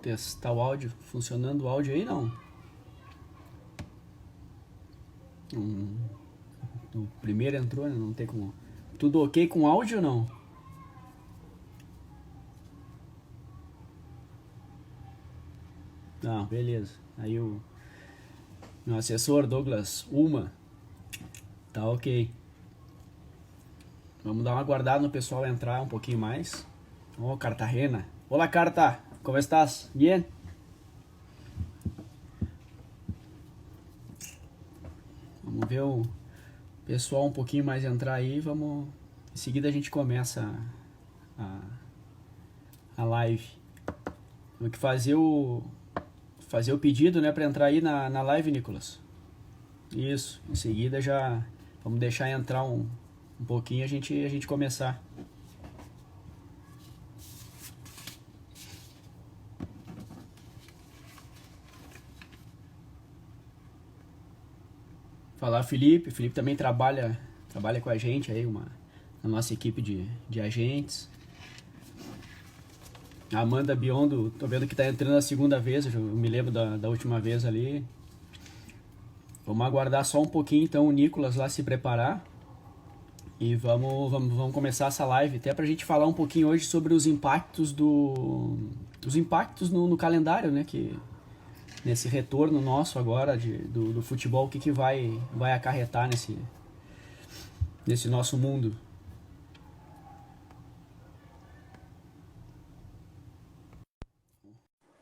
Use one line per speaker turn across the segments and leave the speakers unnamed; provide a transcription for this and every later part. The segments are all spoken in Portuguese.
testar o áudio. Funcionando o áudio aí, não? Hum, o primeiro entrou, né? Não tem como. Tudo ok com áudio ou não? Não, beleza. Aí o meu assessor Douglas Uma tá ok. Vamos dar uma guardada no pessoal entrar um pouquinho mais. Oh, Cartagena. Olá, Carta. Como estás? Bien? Vamos ver o pessoal um pouquinho mais entrar aí. Vamos. Em seguida a gente começa a, a live. Temos que fazer o pedido, né, para entrar aí na live, Nicolas. Isso. Em seguida já vamos deixar entrar um pouquinho a gente começar. Falar Felipe. Felipe também trabalha com a gente aí, na nossa equipe de agentes. A Amanda Biondo, tô vendo que tá entrando a segunda vez, eu me lembro da última vez ali. Vamos aguardar só um pouquinho então o Nicolas lá se preparar. E vamos começar essa live, até pra gente falar um pouquinho hoje sobre os impactos os impactos no calendário, né? Que nesse retorno nosso agora do futebol, o que vai acarretar nesse nosso mundo.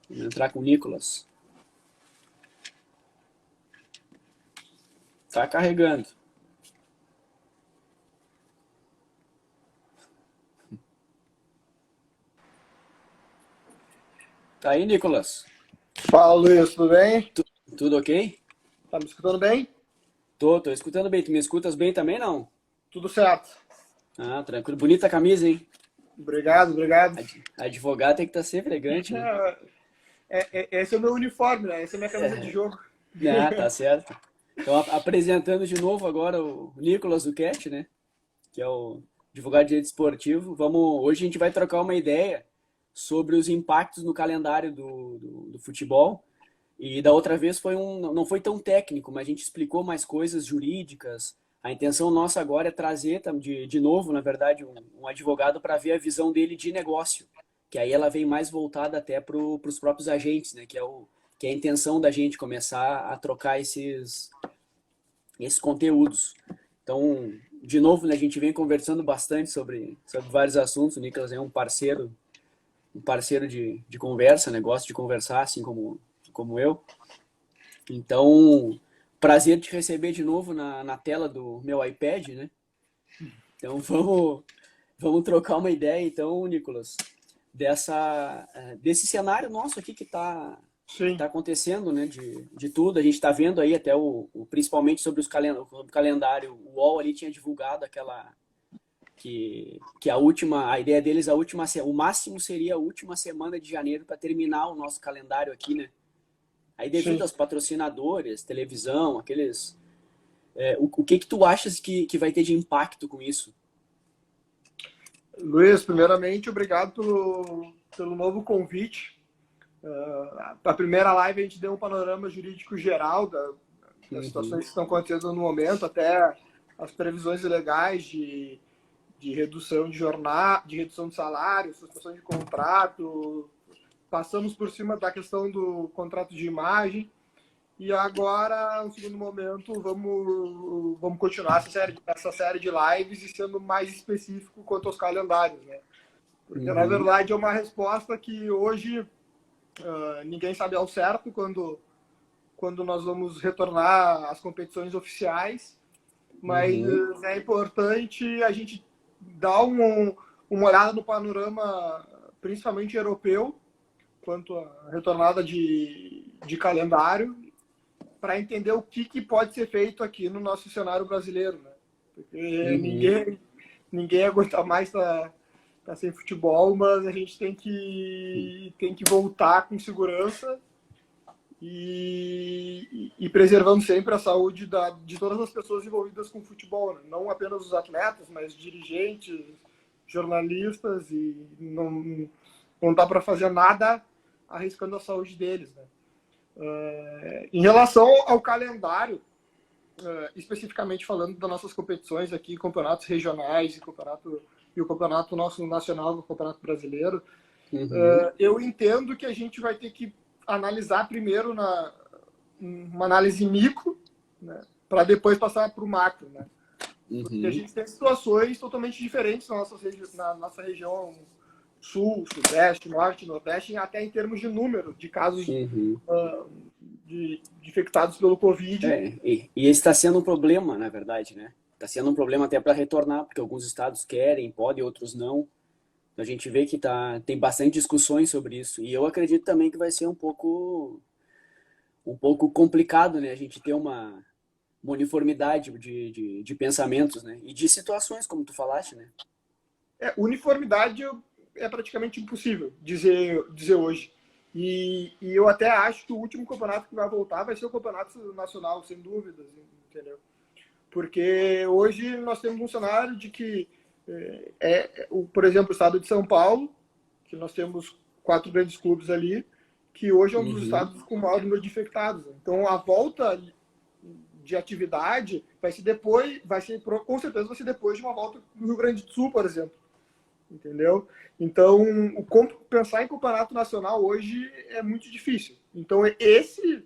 Vamos entrar com o Nicolas. Tá carregando. Tá aí, Nicolas?
Fala, Luiz, tudo bem?
Tudo ok?
Tá me escutando bem?
Tô escutando bem. Tu me escutas bem também, não?
Tudo certo.
Ah, tranquilo. Bonita a camisa, hein?
Obrigado, obrigado.
Advogado tem que estar sempre elegante, né?
Esse é o meu uniforme, né? Essa é a minha camisa de jogo.
Ah, tá certo. Então, apresentando de novo agora o Nicolas Duquette, né? Que é o advogado de direito esportivo. Hoje a gente vai trocar uma ideia sobre os impactos no calendário do futebol. E da outra vez não foi tão técnico, mas a gente explicou mais coisas jurídicas. A intenção nossa agora é trazer de novo, na verdade, um advogado para ver a visão dele de negócio, que aí ela vem mais voltada até para os próprios agentes, né? Que é a intenção da gente começar a trocar esses conteúdos. Então, de novo, né, a gente vem conversando bastante sobre vários assuntos. O Nicolas é um parceiro de conversa, né? Gosta de conversar, assim como eu. Então, prazer te receber de novo na tela do meu iPad, né? Então, vamos trocar uma ideia, então, Nicolas, desse cenário nosso aqui que
Sim.
tá acontecendo, né? De tudo. A gente está vendo aí até principalmente sobre o calendário. O UOL ali tinha divulgado aquela que a ideia deles, o máximo seria a última semana de janeiro para terminar o nosso calendário aqui, né? Aí devido
Sim.
aos patrocinadores, televisão, aqueles... o que tu achas que vai ter de impacto com isso?
Luiz, primeiramente, obrigado pelo novo convite. A primeira live a gente deu um panorama jurídico geral das situações que estão acontecendo no momento, até as previsões legais de redução de jornada, de redução de salário, suspensão de contrato. Passamos por cima da questão do contrato de imagem. E agora, no segundo momento, vamos continuar essa série de lives e sendo mais específico quanto aos calendários, né? Porque, na verdade, é uma resposta que hoje ninguém sabe ao certo quando nós vamos retornar às competições oficiais, mas é importante a gente dar uma olhada no panorama, principalmente europeu, quanto à retornada de calendário, para entender o que pode ser feito aqui no nosso cenário brasileiro, né? Porque ninguém aguenta mais tá sem futebol, mas a gente tem que voltar com segurança e preservando sempre a saúde de todas as pessoas envolvidas com futebol, né? Não apenas os atletas, mas dirigentes, jornalistas, e não dá para fazer nada arriscando a saúde deles, né? Em relação ao calendário, especificamente falando das nossas competições aqui, campeonatos regionais e o campeonato nosso nacional, o campeonato brasileiro, eu entendo que a gente vai ter que analisar primeiro uma análise micro, né, para depois passar para o macro, né? Porque a gente tem situações totalmente diferentes na nossa região sul, sudeste, norte, nordeste, até em termos de número de casos de infectados pelo Covid.
E esse está sendo um problema, na verdade, né? Está sendo um problema até para retornar, porque alguns estados querem, podem, outros não. A gente vê que tem bastante discussões sobre isso. E eu acredito também que vai ser um pouco complicado, né? A gente ter uma uniformidade de pensamentos, né? E de situações, como tu falaste, né?
Uniformidade é praticamente impossível dizer hoje. E eu até acho que o último campeonato que vai voltar vai ser o campeonato nacional, sem dúvidas, entendeu? Porque hoje nós temos um cenário de que, por exemplo, o estado de São Paulo, que nós temos 4 grandes clubes ali, que hoje é um dos estados com maior número de infectados. Então, a volta de atividade vai ser com certeza vai ser depois de uma volta no Rio Grande do Sul, por exemplo. Entendeu? Então, pensar em campeonato nacional hoje é muito difícil. Então, esse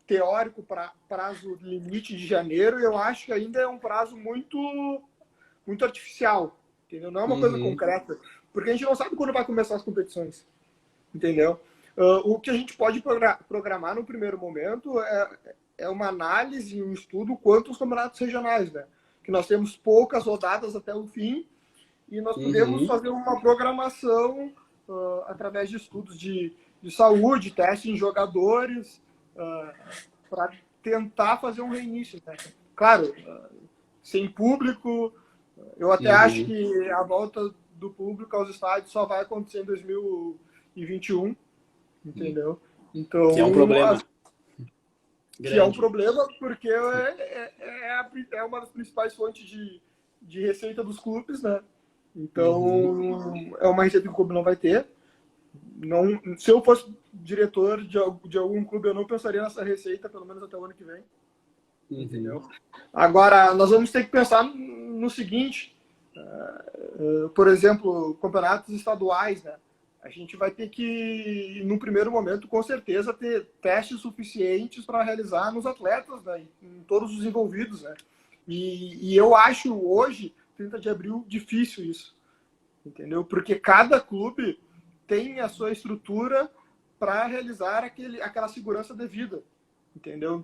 teórico prazo limite de janeiro, eu acho que ainda é um prazo muito, muito artificial. Entendeu? Não é uma coisa concreta. Porque a gente não sabe quando vai começar as competições. Entendeu? O que a gente pode programar no primeiro momento é uma análise, um estudo quanto aos campeonatos regionais, né? Que nós temos poucas rodadas até o fim e nós podemos fazer uma programação através de estudos de saúde, testes em jogadores, para tentar fazer um reinício, né? Claro, sem público. Eu até acho que a volta do público aos estádios só vai acontecer em 2021, entendeu? Então,
que é um problema.
Que é um problema porque é uma das principais fontes de receita dos clubes, né? Então, é uma receita que o clube não vai ter. Não, se eu fosse diretor de algum clube, eu não pensaria nessa receita, pelo menos até o ano que vem. Entendeu? Agora, nós vamos ter que pensar no seguinte, por exemplo, campeonatos estaduais, né? A gente vai ter que, no primeiro momento, com certeza, ter testes suficientes para realizar nos atletas, né? Em todos os envolvidos, né? E eu acho hoje, 30 de abril, difícil isso, entendeu? Porque cada clube tem a sua estrutura para realizar aquela segurança devida, entendeu?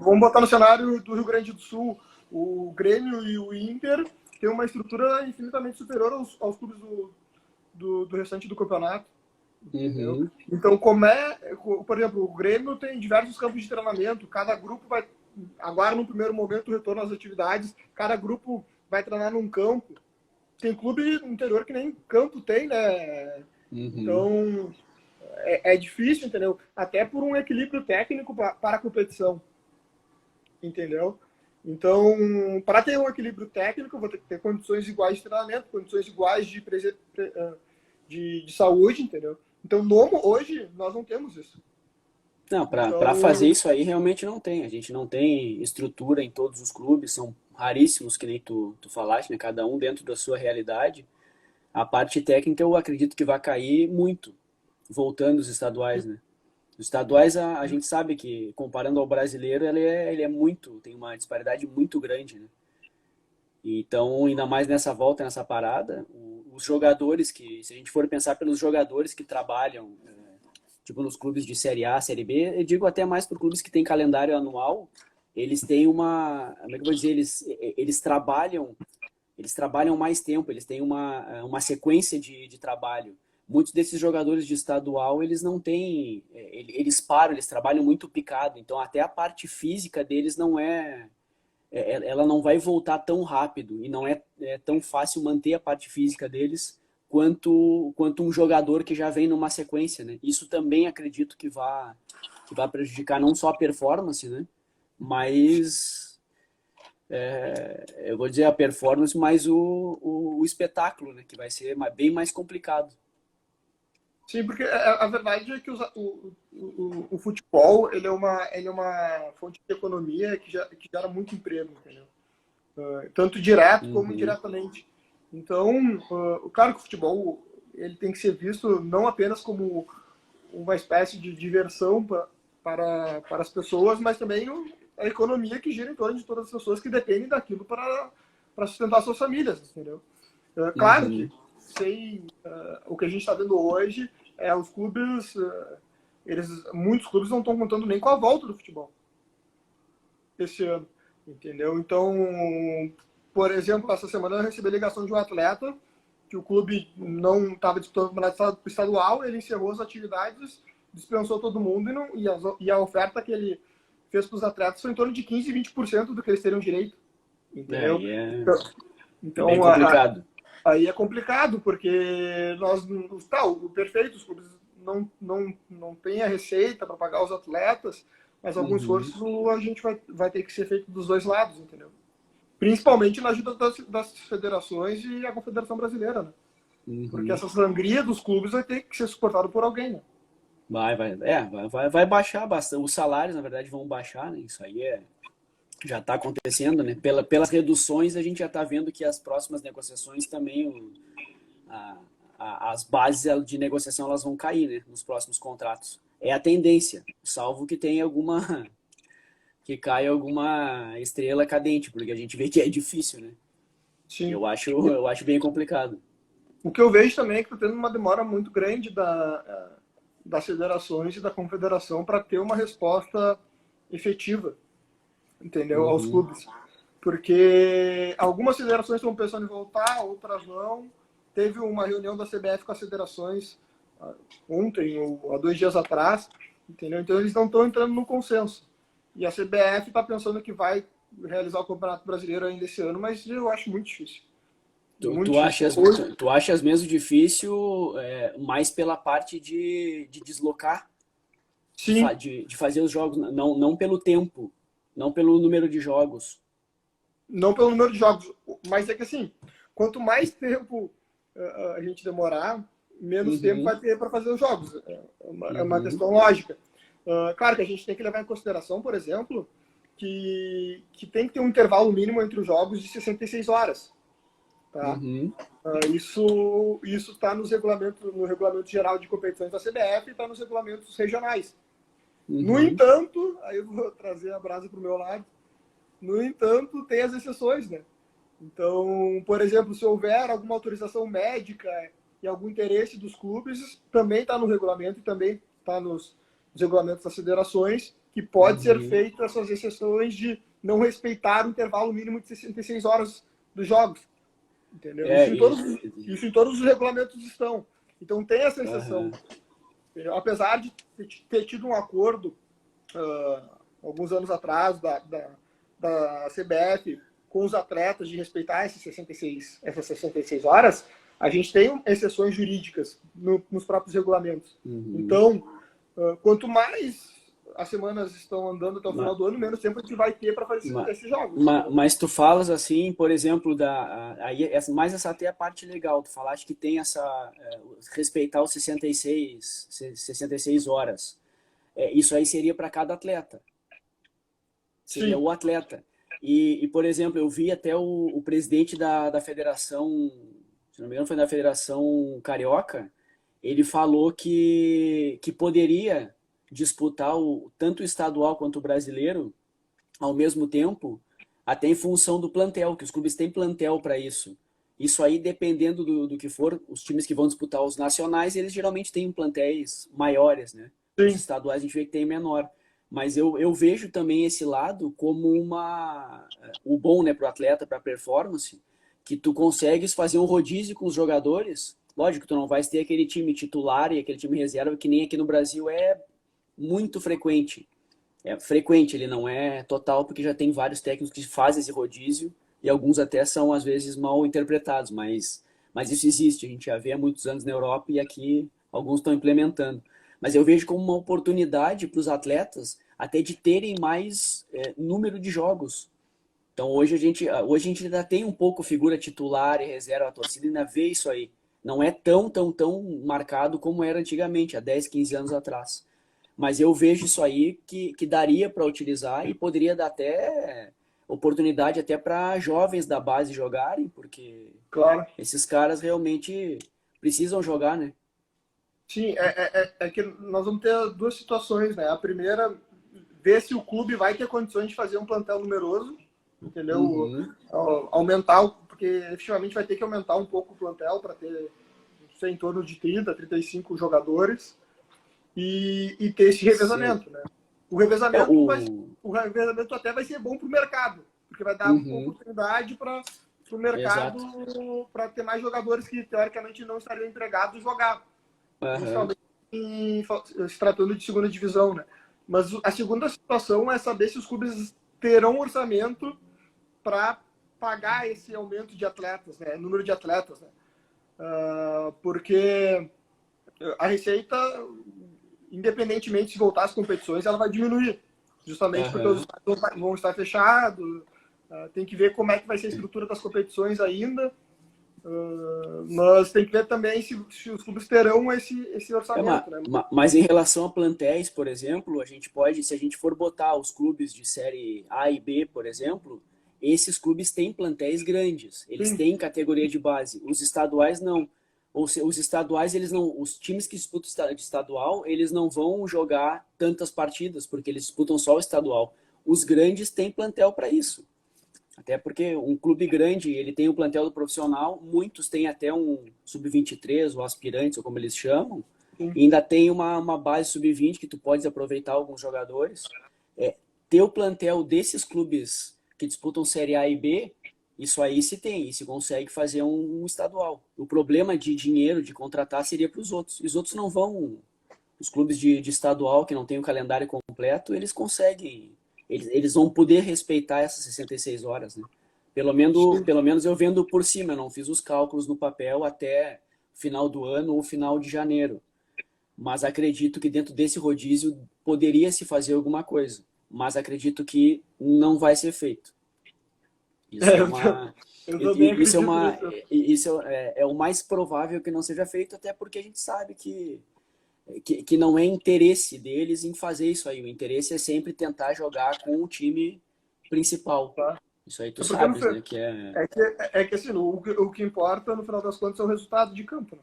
Vamos botar no cenário do Rio Grande do Sul, o Grêmio e o Inter têm uma estrutura infinitamente superior aos clubes do restante do campeonato, entendeu? Então, por exemplo, o Grêmio tem diversos campos de treinamento, cada grupo vai, agora no primeiro momento, retorno às atividades, cada grupo vai treinar num campo. Tem clube no interior que nem campo tem, né? Então, é difícil, entendeu? Até por um equilíbrio técnico para a competição, entendeu? Então, para ter um equilíbrio técnico, eu vou ter que ter condições iguais de treinamento, condições iguais de saúde, entendeu? Então, hoje, nós não temos isso.
Não, para fazer isso aí, realmente não tem. A gente não tem estrutura em todos os clubes, são raríssimos, que nem tu falaste, né? Cada um dentro da sua realidade. A parte técnica, eu acredito que vai cair muito, voltando os estaduais, né? Os estaduais, a gente sabe que, comparando ao brasileiro, ele é muito, tem uma disparidade muito grande, né? Então, ainda mais nessa volta, nessa parada, os jogadores se a gente for pensar pelos jogadores que trabalham, tipo nos clubes de Série A, Série B, eu digo até mais por clubes que têm calendário anual, eles têm como é que eu vou dizer, eles trabalham mais tempo, eles têm uma sequência de trabalho. Muitos desses jogadores de estadual, eles não têm, eles param, eles trabalham muito picado, então até a parte física deles ela não vai voltar tão rápido e não é tão fácil manter a parte física deles quanto um jogador que já vem numa sequência, né? Isso também acredito que vai prejudicar não só a performance, né? Mas eu vou dizer a performance, mas o espetáculo, né? Que vai ser bem mais complicado.
Sim, porque a verdade é que o futebol ele é uma fonte de economia que gera muito emprego, entendeu? Tanto direto como
Uhum.
indiretamente. Então, claro que o futebol ele tem que ser visto não apenas como uma espécie de diversão para as pessoas, mas também a economia que gira em torno de todas as pessoas que dependem daquilo para sustentar suas famílias, entendeu? Claro que
Uhum.
o que a gente está vendo hoje é os clubes, muitos clubes não estão contando nem com a volta do futebol esse ano, entendeu? Então, por exemplo, essa semana eu recebi a ligação de um atleta que o clube não estava disputando o campeonato estadual, ele encerrou as atividades, dispensou todo mundo e a oferta que ele fez para os atletas foi em torno de 15, 20% do que eles teriam direito, entendeu?
Aí
Então,
é bem
então,
complicado.
aí é complicado, porque o perfeito, os clubes não têm a receita para pagar os atletas, mas algum
Uhum.
esforço a gente vai ter que ser feito dos dois lados, entendeu? Principalmente na ajuda das federações e a Confederação Brasileira, né? Porque
Uhum.
essa sangria dos clubes vai ter que ser suportada por alguém, né?
Vai baixar bastante. Os salários, na verdade, vão baixar, né? Isso aí já está acontecendo, né? Pelas reduções, a gente já está vendo que as próximas negociações também, a, as bases de negociação elas vão cair, né? Nos próximos contratos. É a tendência, salvo que tenha que caia alguma estrela cadente, porque a gente vê que é difícil, né?
Sim.
Eu acho bem complicado.
O que eu vejo também é que está tendo uma demora muito grande das federações e da confederação para ter uma resposta efetiva, entendeu? Aos
Uhum.
clubes. Porque algumas federações estão pensando em voltar, outras não. Teve uma reunião da CBF com as federações ontem ou há 2 dias atrás, entendeu? Então eles não estão entrando no consenso. E a CBF está pensando que vai realizar o Campeonato Brasileiro ainda esse ano, mas eu acho muito difícil.
Tu,
Muito
tu
difícil.
achas, tu, tu achas mesmo difícil mais pela parte de deslocar,
Sim,
de fazer os jogos, não pelo tempo, não pelo número de jogos.
não pelo número de jogos, mas é que assim, quanto mais tempo a gente demorar, menos tempo
Uhum,
vai ter para fazer os jogos. É uma
uhum,
questão lógica. Claro que a gente tem que levar em consideração, por exemplo, que tem que ter um intervalo mínimo entre os jogos de 66 horas. Tá?
uhum,
Isso está no regulamento geral de competições da CBF e está nos regulamentos regionais. No
uhum.
entanto, aí eu vou trazer a brasa para o meu lado, no entanto, tem as exceções, né? Então, por exemplo, se houver alguma autorização médica e algum interesse dos clubes, também está no regulamento e também está nos regulamentos das federações, que pode ser
Uhum.
feita essas exceções de não respeitar o intervalo mínimo de 66 horas dos jogos, entendeu?
É,
Isso em todos os regulamentos estão. Então tem essa exceção.
aham.
Apesar de ter tido um acordo alguns anos atrás da CBF com os atletas de respeitar essas 66 horas, a gente tem exceções jurídicas nos próprios regulamentos.
Uhum.
Então, quanto mais as semanas estão andando até o final
Ma-
do ano, menos tempo a gente vai ter para fazer
ma-
esses jogos, entendeu?
mas tu falas assim, por exemplo, aí mais essa até é a parte legal. Tu falaste que tem respeitar os 66 horas. Isso aí seria para cada atleta. Seria
Sim,
o atleta. Por exemplo, eu vi até o presidente da federação, se não me engano, foi da Federação Carioca, ele falou que poderia disputar tanto o estadual quanto o brasileiro ao mesmo tempo, até em função do plantel, que os clubes têm plantel para isso. Isso aí, dependendo do que for, os times que vão disputar os nacionais, eles geralmente têm plantéis maiores, né? Os
sim.
estaduais a gente vê que tem menor. Mas eu vejo também esse lado como o bom, né, para o atleta, para a performance, que tu consegues fazer um rodízio com os jogadores. Lógico, tu não vai ter aquele time titular e aquele time reserva que nem aqui no Brasil é muito frequente. É frequente, ele não é total, porque já tem vários técnicos que fazem esse rodízio e alguns até são, às vezes, mal interpretados, mas isso existe, a gente já vê há muitos anos na Europa e aqui alguns estão implementando. Mas eu vejo como uma oportunidade para os atletas até de terem mais número de jogos. Então hoje a gente ainda tem um pouco figura titular e reserva, a torcida ainda vê isso aí. não é tão marcado como era antigamente, há 10, 15 anos atrás. Mas eu vejo isso aí que daria para utilizar e poderia dar até oportunidade até para jovens da base jogarem, porque
Claro.
esses caras realmente precisam jogar, né?
Sim, é que nós vamos ter duas situações, né? A primeira, ver se o clube vai ter condições de fazer um plantel numeroso, entendeu?
Uhum.
Aumentar, porque efetivamente vai ter que aumentar um pouco o plantel para ter, não sei, em torno de 30, 35 jogadores e ter esse
Sim.
revezamento, né? O
É
revezamento,
o.
o revezamento até vai ser bom para o mercado, porque vai dar
Uhum.
oportunidade para o mercado,
Exato.
para ter mais jogadores que teoricamente não estariam empregados jogar,
Aham.
principalmente se tratando de segunda divisão, né? Mas a segunda situação é saber se os clubes terão orçamento para pagar esse aumento de atletas, né? Número de atletas, né? Porque a receita, independentemente de voltar às competições, ela vai diminuir, justamente porque os
Aham.
estádios vão estar fechados. Tem que ver como é que vai ser a estrutura das competições ainda. Mas tem que ver também se os clubes terão esse orçamento, né?
Mas em relação a plantéis, por exemplo, a gente pode, se a gente for botar os clubes de série A e B, por exemplo, esses clubes têm plantéis grandes, eles
Sim,
têm categoria de base. Os estaduais não. Ou seja, os estaduais, eles não, os times que disputam de estadual, eles não vão jogar tantas partidas, porque eles disputam só o estadual. Os grandes têm plantel para isso. Até porque um clube grande, ele tem o plantel do profissional, muitos têm até um sub-23, ou aspirantes, ou como eles chamam,
sim.
e ainda tem uma base sub-20 que tu podes aproveitar alguns jogadores. É, ter o plantel desses clubes que disputam Série A e B, isso aí se tem, e se consegue fazer um estadual. O problema de dinheiro, de contratar, seria para os outros. E os outros não vão, os clubes de estadual que não tem o calendário completo, eles conseguem, eles vão poder respeitar essas 66 horas, né?
Sim.
Pelo menos eu vendo por cima, eu não fiz os cálculos no papel até final do ano ou final de janeiro. Mas acredito que dentro desse rodízio poderia se fazer alguma coisa. Mas acredito que não vai ser feito. Isso é
Eu,
uma,
eu também acredito nisso.
é o mais provável que não seja feito, até porque a gente sabe que não é interesse deles em fazer isso aí. O interesse é sempre tentar jogar com o time principal.
Tá?
Isso aí tu
É porque não
sabes,
foi.
né? Que é.
É que assim, o que importa no final das contas é o resultado de campo, né?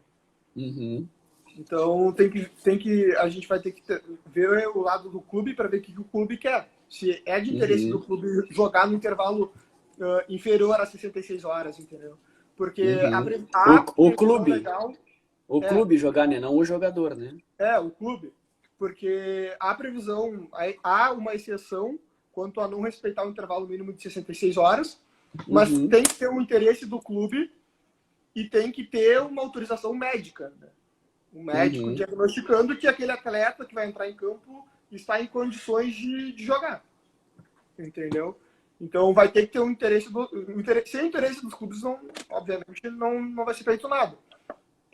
Uhum,
Então a gente vai ter que ver o lado do clube para ver o que o clube quer. Se é de interesse do
uhum,
clube jogar no intervalo inferior a 66 horas, entendeu? Porque
uhum.
a
O
previsão
clube,
legal
o
é,
clube jogar, né? Não o jogador, né?
o clube, porque a previsão, há uma exceção quanto a não respeitar o intervalo mínimo de 66 horas, mas
Uhum,
tem que ter um interesse do clube e tem que ter uma autorização médica, né? Um médico
uhum,
diagnosticando que aquele atleta que vai entrar em campo está em condições de jogar, entendeu? Então vai ter que ter um interesse sem o interesse dos clubes, não, obviamente não vai ser feito nada.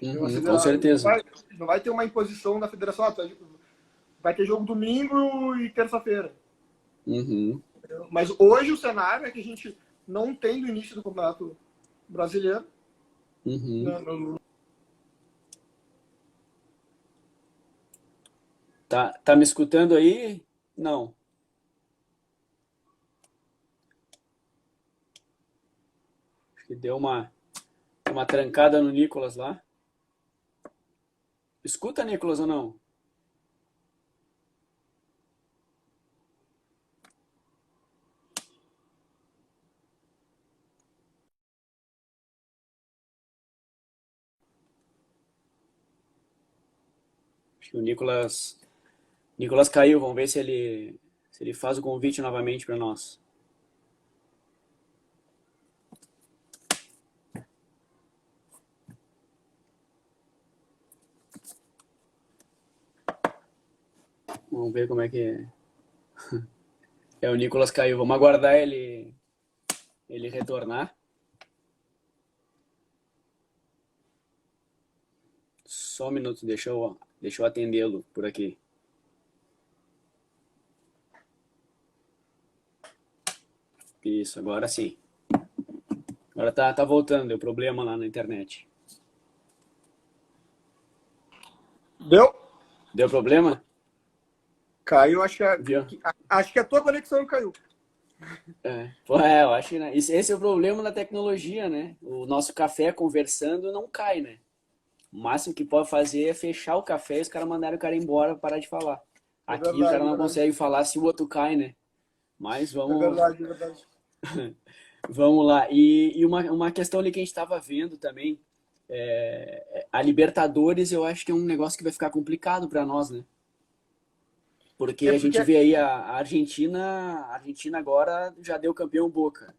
Entendeu?
uhum, com certeza.
Não vai ter uma imposição da federação, vai ter jogo domingo e terça-feira.
Uhum,
Mas hoje o cenário é que a gente não tem no início do Campeonato Brasileiro.
uhum.
Né?
Tá me escutando aí? Não. Acho que deu uma trancada no Nicolas lá. Escuta, Nicolas, ou não? Acho que o Nicolas caiu. Vamos ver se ele faz o convite novamente para nós. Vamos ver como é que é. É, o Nicolas caiu. Vamos aguardar ele retornar. Só um minuto, deixa eu atendê-lo por aqui. Isso, agora sim. Agora tá voltando, deu problema lá na internet.
Deu?
Deu problema?
Caiu,
Viu?
acho que a tua conexão caiu.
Pô, eu acho que, né? Esse é o problema da tecnologia, né? O nosso café conversando não cai, né? O máximo que pode fazer é fechar o café e os caras mandarem o cara embora para parar de falar.
É
Aqui o cara
verdade, é
não
verdade.
consegue falar se o outro cai, né? Mas
É verdade, é verdade.
vamos lá. E uma questão ali que a gente estava vendo também, a Libertadores eu acho que é um negócio que vai ficar complicado para nós, né? Porque
É
a gente
porque.
vê aí a Argentina agora já deu campeão Boca.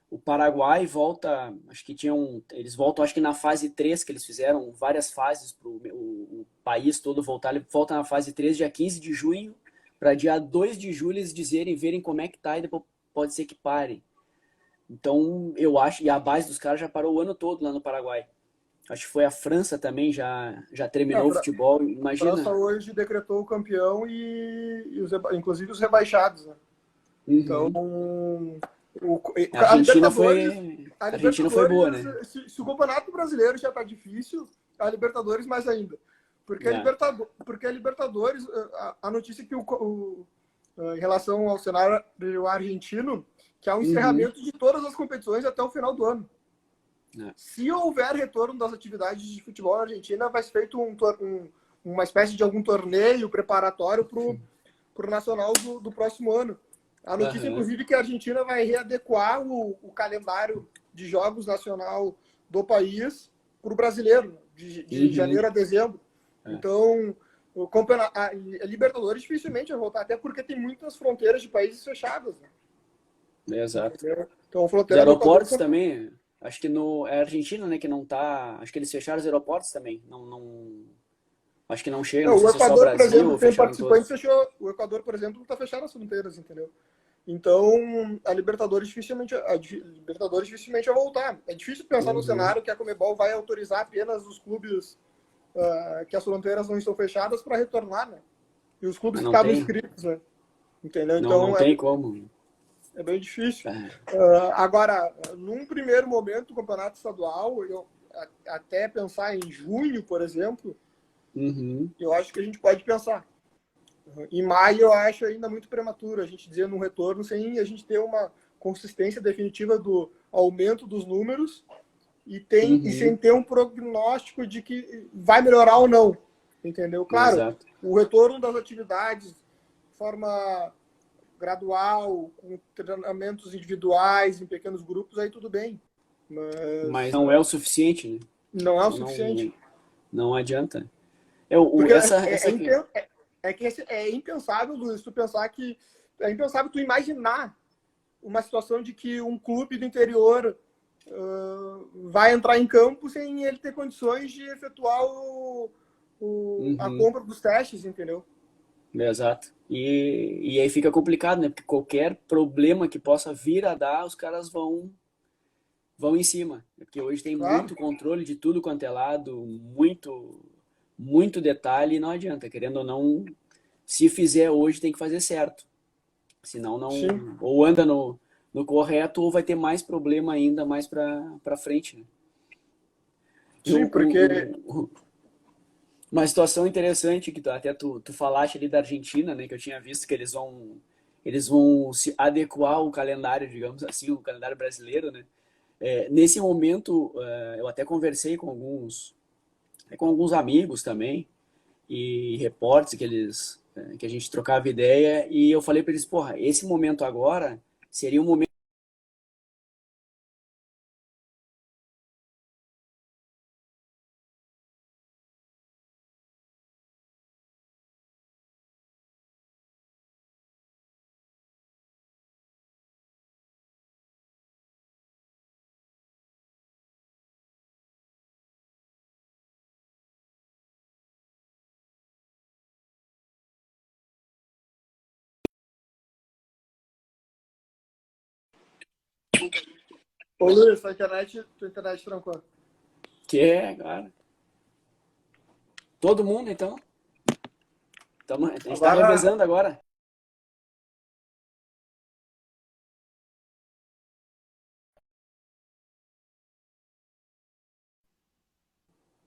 O Paraguai volta, acho que eles voltam acho que na fase 3 que eles fizeram várias fases para o país todo voltar, ele volta na fase 3 dia 15 de junho, para dia 2 de julho eles dizerem, verem como é que tá e depois pode ser que pare. Então, eu acho, e a base dos caras já parou o ano todo lá no Paraguai. Acho que foi a França também, já
A
terminou o futebol,
França
imagina.
hoje decretou o campeão inclusive os rebaixados, né? Então,
Uhum. A
a
Argentina
Libertadores,
foi,
a
a Argentina foi boa,
Libertadores,
né?
se o Campeonato Brasileiro já está difícil, a Libertadores mais ainda.
É.
Porque a Libertadores, a notícia que em relação ao cenário argentino, que há um
Uhum.
encerramento de todas as competições até o final do ano.
É.
Se houver retorno das atividades de futebol na Argentina, vai ser feito uma espécie de algum torneio preparatório para o Nacional do próximo ano. A notícia,
Aham.
inclusive, é que a Argentina vai readequar o calendário de jogos nacional do país para o brasileiro, de
Uhum.
janeiro a dezembro.
É.
Então, a Libertadores dificilmente vai voltar, até porque tem muitas fronteiras de países fechadas. Né?
Exato.
Entendeu? Então, a
Os
fronteira do Equador.
aeroportos também, acho que é a Argentina, né, que não tá, acho que eles fecharam os aeroportos também. Acho que não chega, não
O
sei se é só
Equador, por
Brasil
exemplo,
ou
tem
fecharam
participantes,
todos.
fechou. O Equador, por exemplo, está fechando as fronteiras, entendeu? Então, a Libertadores dificilmente vai voltar. É difícil pensar no
Uhum.
cenário que a Conmebol vai autorizar apenas os clubes que as fronteiras não estão fechadas para retornar, né? E os clubes
Mas
que
não
estavam
tem,
inscritos, né? Entendeu?
não
Então,
tem como.
é bem difícil.
É.
Agora, num primeiro momento, o campeonato estadual, até pensar em junho, por exemplo,
Uhum.
eu acho que a gente pode pensar. Em maio, eu acho ainda muito prematuro a gente dizer no retorno sem a gente ter uma consistência definitiva do aumento dos números e sem
Uhum.
ter um prognóstico de que vai melhorar ou não. Entendeu? Claro,
Exato.
o retorno das atividades de forma gradual, com treinamentos individuais, em pequenos grupos, aí tudo bem.
Mas
Mas
não é o suficiente, né?
não é o
Então
suficiente.
não adianta.
Porque
Essa aqui.
é impensável, Luiz, tu pensar que. É impensável tu imaginar uma situação de que um clube do interior vai entrar em campo sem ele ter condições de efetuar a
Uhum.
compra dos testes, entendeu?
Exato. E aí fica complicado, né? Porque qualquer problema que possa vir a dar, os caras vão em cima. Porque hoje tem
Claro.
muito controle de tudo quanto é lado, muito detalhe e não adianta. Querendo ou não, se fizer hoje, tem que fazer certo. Senão
Sim.
não. Ou anda no correto, ou vai ter mais problema ainda mais pra frente, né? E
Sim, porque.
uma situação interessante que até tu falaste ali da Argentina, né? Que eu tinha visto que eles vão se adequar ao calendário, digamos assim, o calendário brasileiro, né? Nesse momento, eu até conversei com alguns amigos também e repórteres que a gente trocava ideia e eu falei para eles, porra, esse momento agora seria um momento.
Ô Luiz, tua internet trancou.
Que é, cara, todo mundo então. A gente está
Agora,
revezando agora.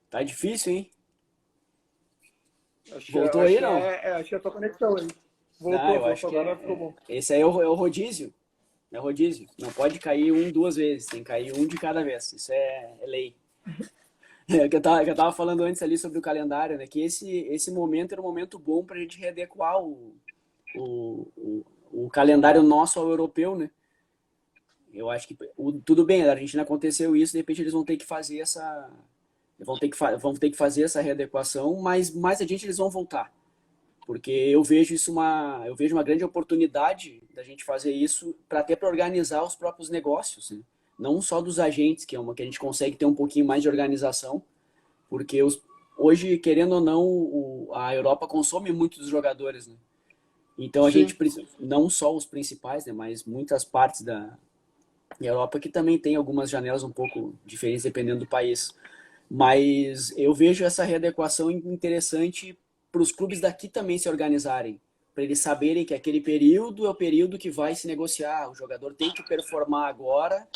Tá difícil, hein? Voltou aí, não?
Acho que é a tua conexão aí.
Não, eu acho
Voltou,
que
agora ficou bom.
esse aí é o rodízio. É o rodízio. Não pode cair um duas vezes, tem que cair um de cada vez. Isso é lei. É, que eu tava falando antes ali sobre o calendário, né? Que esse momento era um momento bom para a gente readequar o, o, o calendário nosso ao europeu, né? Eu acho que tudo bem, a Argentina aconteceu isso, de repente eles vão ter que fazer essa. Vão ter que fazer essa readequação, mas mais adiante eles vão voltar. Porque eu vejo uma grande oportunidade da gente fazer isso para até para organizar os próprios negócios, né? Não só dos agentes, que é uma que a gente consegue ter um pouquinho mais de organização, porque hoje, querendo ou não, a Europa consome muito dos jogadores, né? Então a gente
Sim.
não só os principais, né, mas muitas partes da Europa que também tem algumas janelas um pouco diferentes dependendo do país. Mas eu vejo essa readequação interessante para os clubes daqui também se organizarem, para eles saberem que aquele período é o período que vai se negociar. O jogador tem que performar agora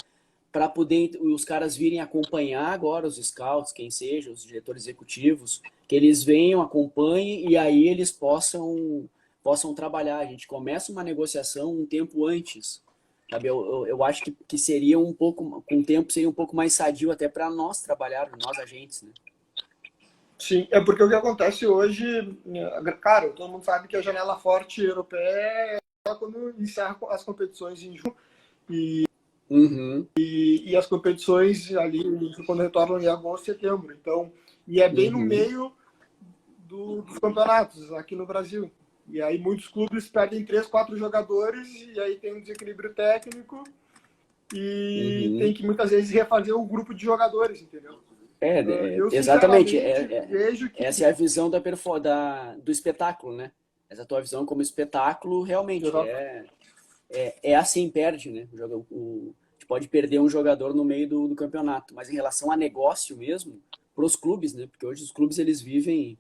para poder os caras virem acompanhar agora, os scouts, quem seja, os diretores executivos, que eles venham, acompanhem e aí eles possam trabalhar. A gente começa uma negociação um tempo antes. Sabe, eu acho que seria um pouco, com o tempo, seria um pouco mais sadio até para nós trabalhar, nós agentes, né?
Sim, é porque o que acontece hoje, cara, todo mundo sabe que a janela forte europeia é quando encerra as competições em junho
Uhum,
e as competições ali quando retornam em agosto, setembro. Então, e é bem no
uhum,
meio dos campeonatos aqui no Brasil. E aí muitos clubes perdem 3, 4 jogadores e aí tem um desequilíbrio técnico e tem
uhum.
que muitas vezes refazer o grupo de jogadores, entendeu? Eu
Exatamente.
sinceramente vejo que
Essa é a visão do espetáculo, né? Essa tua visão como espetáculo realmente é assim, perde, né? A gente pode perder um jogador no meio do campeonato, mas em relação a negócio mesmo, para os clubes, né? Porque hoje os clubes eles vivem,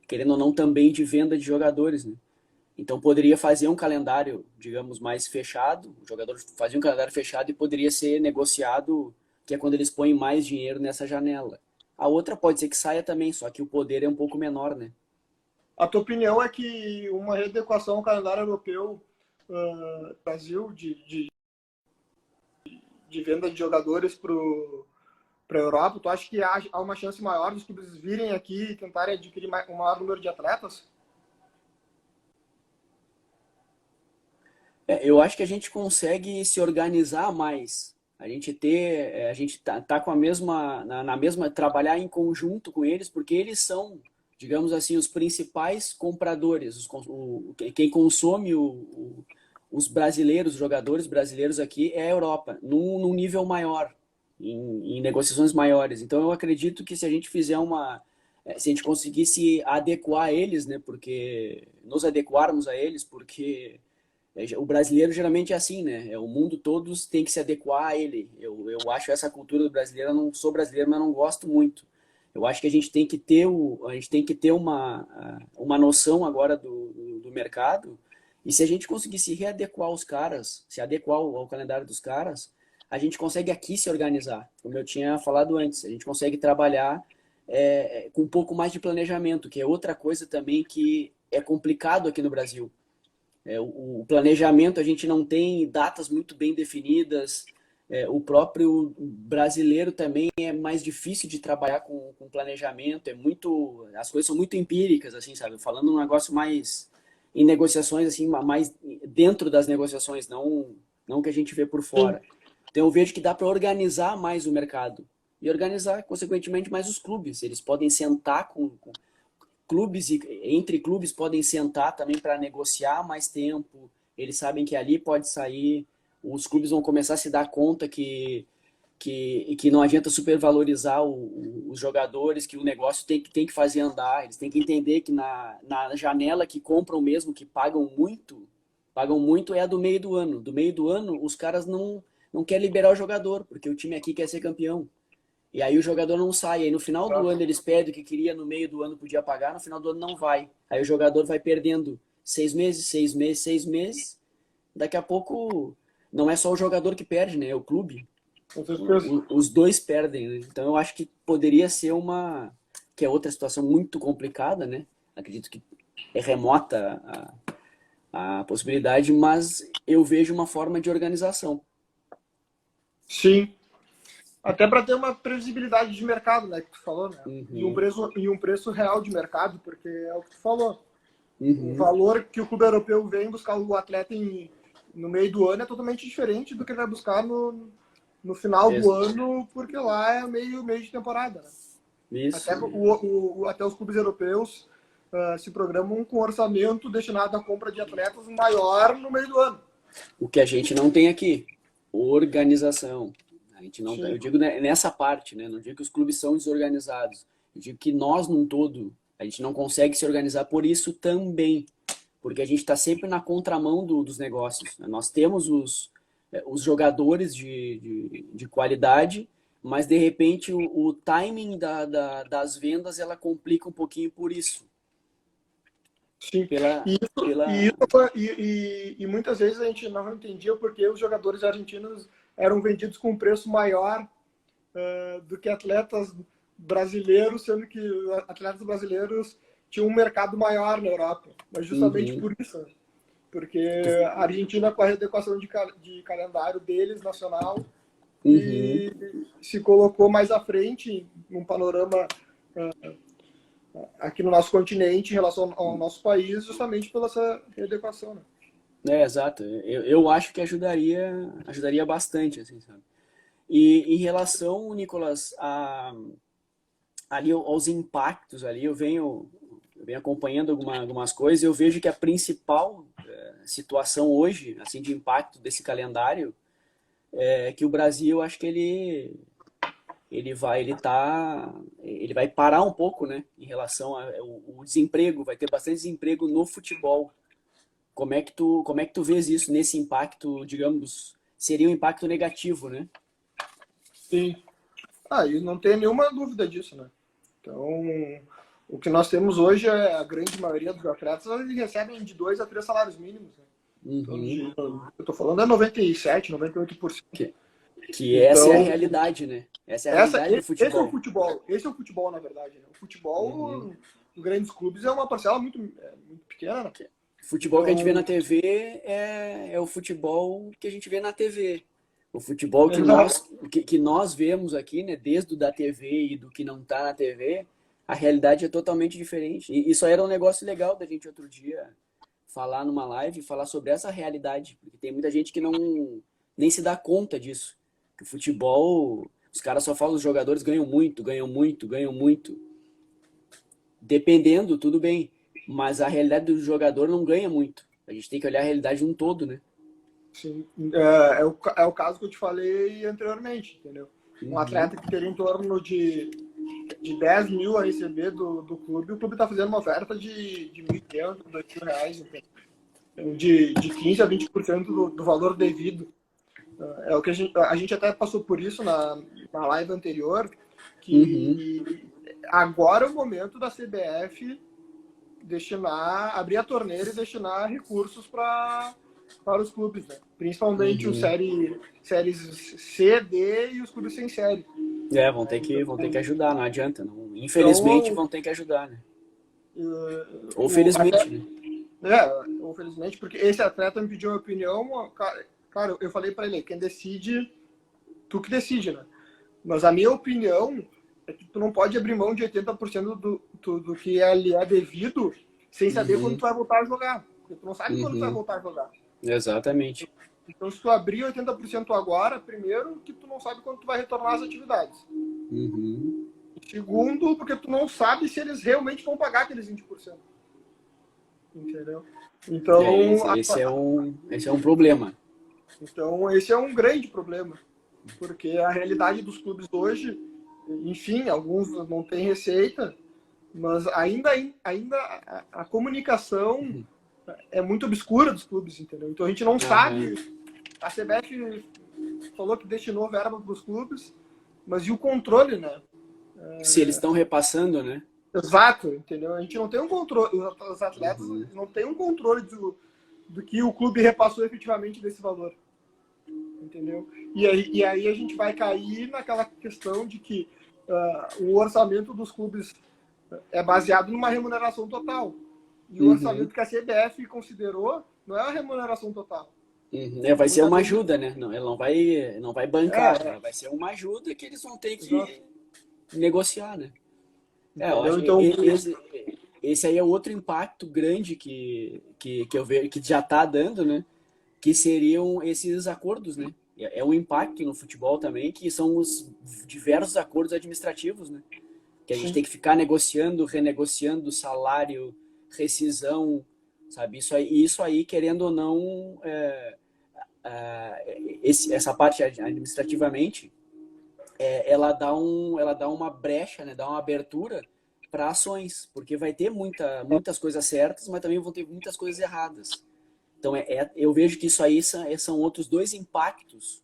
querendo ou não, também de venda de jogadores, né? Então poderia fazer um calendário, digamos, mais fechado, o jogador fazia um calendário fechado e poderia ser negociado, que é quando eles põem mais dinheiro nessa janela. A outra pode ser que saia também, só que o poder é um pouco menor, né?
a tua opinião é que uma readequação ao calendário europeu Brasil de venda de jogadores para a Europa, tu acha que há uma chance maior dos clubes virem aqui e tentarem adquirir um maior número de atletas?
Eu acho que a gente consegue se organizar mais. A gente tá com a mesma, na mesma, trabalhar em conjunto com eles, porque eles são, digamos assim, os principais compradores, quem consome os brasileiros, os jogadores brasileiros aqui é a Europa, num nível maior, em negociações maiores. Então eu acredito que se a gente fizer se a gente conseguisse adequar eles, né, porque nos adequarmos a eles, porque o brasileiro geralmente é assim, né? O mundo todos tem que se adequar a ele. Eu acho essa cultura do brasileiro, eu não sou brasileiro, mas não gosto muito. Eu acho que a gente tem que ter, a gente tem que ter uma noção agora do mercado. E se a gente conseguir se readequar aos caras, se adequar ao calendário dos caras, a gente consegue aqui se organizar. Como eu tinha falado antes, a gente consegue trabalhar com um pouco mais de planejamento, que é outra coisa também que é complicado aqui no Brasil. O planejamento, a gente não tem datas muito bem definidas. O próprio brasileiro também é mais difícil de trabalhar com planejamento. As coisas são muito empíricas, assim, sabe? Falando um negócio mais em negociações, assim, mais dentro das negociações, não que a gente vê por
Sim.
fora. Então eu vejo que dá para organizar mais o mercado e organizar, consequentemente, mais os clubes. Eles podem sentar clubes e entre clubes podem sentar também para negociar mais tempo. Eles sabem que ali pode sair. Os clubes vão começar a se dar conta que não adianta supervalorizar os jogadores, que o negócio tem que fazer andar. Eles têm que entender que na janela que compram mesmo, que pagam muito é a do meio do ano. Do meio do ano, os caras não querem liberar o jogador, porque o time aqui quer ser campeão. E aí o jogador não sai. Aí no final do ano eles pedem o que queria, no meio do ano podia pagar, no final do ano não vai. Aí o jogador vai perdendo 6 meses, 6 meses, 6 meses. Daqui a pouco não é só o jogador que perde, né? É o clube.
Com certeza.
Os dois perdem, né? Então eu acho que poderia ser que é outra situação muito complicada, né? acredito que é remota a possibilidade, mas eu vejo uma forma de organização.
Sim. Até para ter uma previsibilidade de mercado, né, que tu falou, né?
Uhum,
E um preço real de mercado, porque é o que tu falou. O
uhum,
valor que o clube europeu vem buscar o atleta no meio do ano é totalmente diferente do que ele vai buscar no final do
ex-
ano, porque lá é meio de temporada, né?
isso.
Até, até os clubes europeus se programam com orçamento destinado à compra de atletas maior no meio do ano.
O que a gente não tem aqui, organização. A gente não,
Sim,
eu digo nessa parte, né? Não digo que os clubes são desorganizados. Eu digo que nós, num todo, a gente não consegue se organizar por isso também. Porque a gente está sempre na contramão dos negócios, né? Nós temos os jogadores de qualidade, mas de repente o timing das vendas ela complica um pouquinho por isso.
sim.
Pela,
E, isso, e,
pela...
isso, e muitas vezes a gente não entendia porque os jogadores argentinos eram vendidos com um preço maior do que atletas brasileiros, sendo que atletas brasileiros tinham um mercado maior na Europa. Mas justamente
Uhum,
por isso, né? Porque a Argentina, com a adequação de calendário deles, nacional,
uhum.
e se colocou mais à frente num panorama aqui no nosso continente em relação ao nosso país, justamente pela essa readequação, né?
É, exato. Eu acho que ajudaria bastante, assim, sabe? E em relação, Nicolas, ali aos impactos ali, eu venho acompanhando algumas coisas e eu vejo que a principal situação hoje, assim, de impacto desse calendário é que o Brasil, acho que ele vai parar um pouco, né, em relação ao desemprego, vai ter bastante desemprego no futebol. Como é que tu vês isso nesse impacto, digamos, seria um impacto negativo, né?
Sim. E não tem nenhuma dúvida disso, né? Então, o que nós temos hoje é a grande maioria dos atletas, eles recebem de 2 a 3 salários mínimos, né?
Uhum.
Eu tô falando é 97, 98%.
Que, que essa é a
Então,
realidade, né? Essa é a realidade do
esse é o
futebol.
futebol. Esse é o futebol, na verdade, né? O
Uhum.
futebol em grandes clubes é uma parcela muito pequena, né?
O futebol que a gente vê
Então,
na TV é o futebol que a gente vê na TV. O futebol que
exato.
nós, que nós vemos aqui, né, desde o da TV e do que não tá na TV, a realidade é totalmente diferente. E isso aí era um negócio legal da gente outro dia falar numa live, falar sobre essa realidade, porque tem muita gente que não nem se dá conta disso. Que o futebol, os caras só falam os jogadores ganham muito, ganham muito, ganham muito. Dependendo, tudo bem, mas a realidade do jogador não ganha muito. A gente tem que olhar a realidade num todo, né?
Sim, é o caso que eu te falei anteriormente, entendeu? Um
Uhum,
atleta que teria em torno de 10 mil a receber do clube, o clube está fazendo uma oferta de 1.500, R$ 2.000, entendeu? Então, de 15 a 20% do valor devido. É o que a gente até passou por isso na live anterior,
uhum,
que agora é o momento da CBF abrir a torneira e destinar recursos para os clubes, né? Principalmente os
uhum.
séries C, D e os clubes sem série.
É, vão
Né?
ter que, vão ter que ajudar, não adianta. Infelizmente
Então,
vão ter que ajudar, né? Ou
até,
felizmente, né?
infelizmente, porque esse atleta me pediu uma opinião, cara, eu falei para ele, quem decide, tu que decide, né? Mas a minha opinião é que tu não pode abrir mão de 80% do que lhe é devido sem saber quando
Uhum,
tu vai voltar a jogar. Porque tu não sabe quando tu vai
uhum.
voltar a jogar.
Exatamente.
Então, se tu abrir 80% agora, primeiro, que tu não sabe quando tu vai retornar às atividades.
Uhum.
Segundo, porque tu não sabe se eles realmente vão pagar aqueles 20%. Entendeu?
É,
Então,
esse é um problema.
esse é um grande problema. Porque a realidade dos clubes hoje, enfim, alguns não têm receita, mas ainda a comunicação é muito obscura dos clubes, entendeu? Então a gente não
Aham.
sabe. A CBF falou que destinou verba para os clubes, mas e o controle, né?
Se eles estão repassando, né?
Exato, entendeu? A gente não tem um controle, os atletas
Uhum.
não têm um controle do que o clube repassou efetivamente desse valor, entendeu? E aí a gente vai cair naquela questão de que o orçamento dos clubes é baseado numa remuneração total. E o orçamento que a CBF considerou não é a remuneração total.
Vai ser uma
Muitas vezes.
ajuda, né? Não, ela não vai bancar, ela vai ser uma ajuda que eles vão ter
Exato.
que negociar, né? Eu
Entendeu?
acho que
Então,
esse aí é outro impacto grande que eu vejo que já está dando, né? Que seriam esses acordos, né? É um impacto no futebol também, que são os diversos acordos administrativos, né? Que a gente
sim.
tem que ficar negociando, renegociando salário, rescisão, sabe? Isso aí querendo ou não, essa parte administrativamente, ela dá uma brecha, né? Dá uma abertura para ações, porque vai ter muitas coisas certas, mas também vão ter muitas coisas erradas. Então, eu vejo que isso aí são outros dois impactos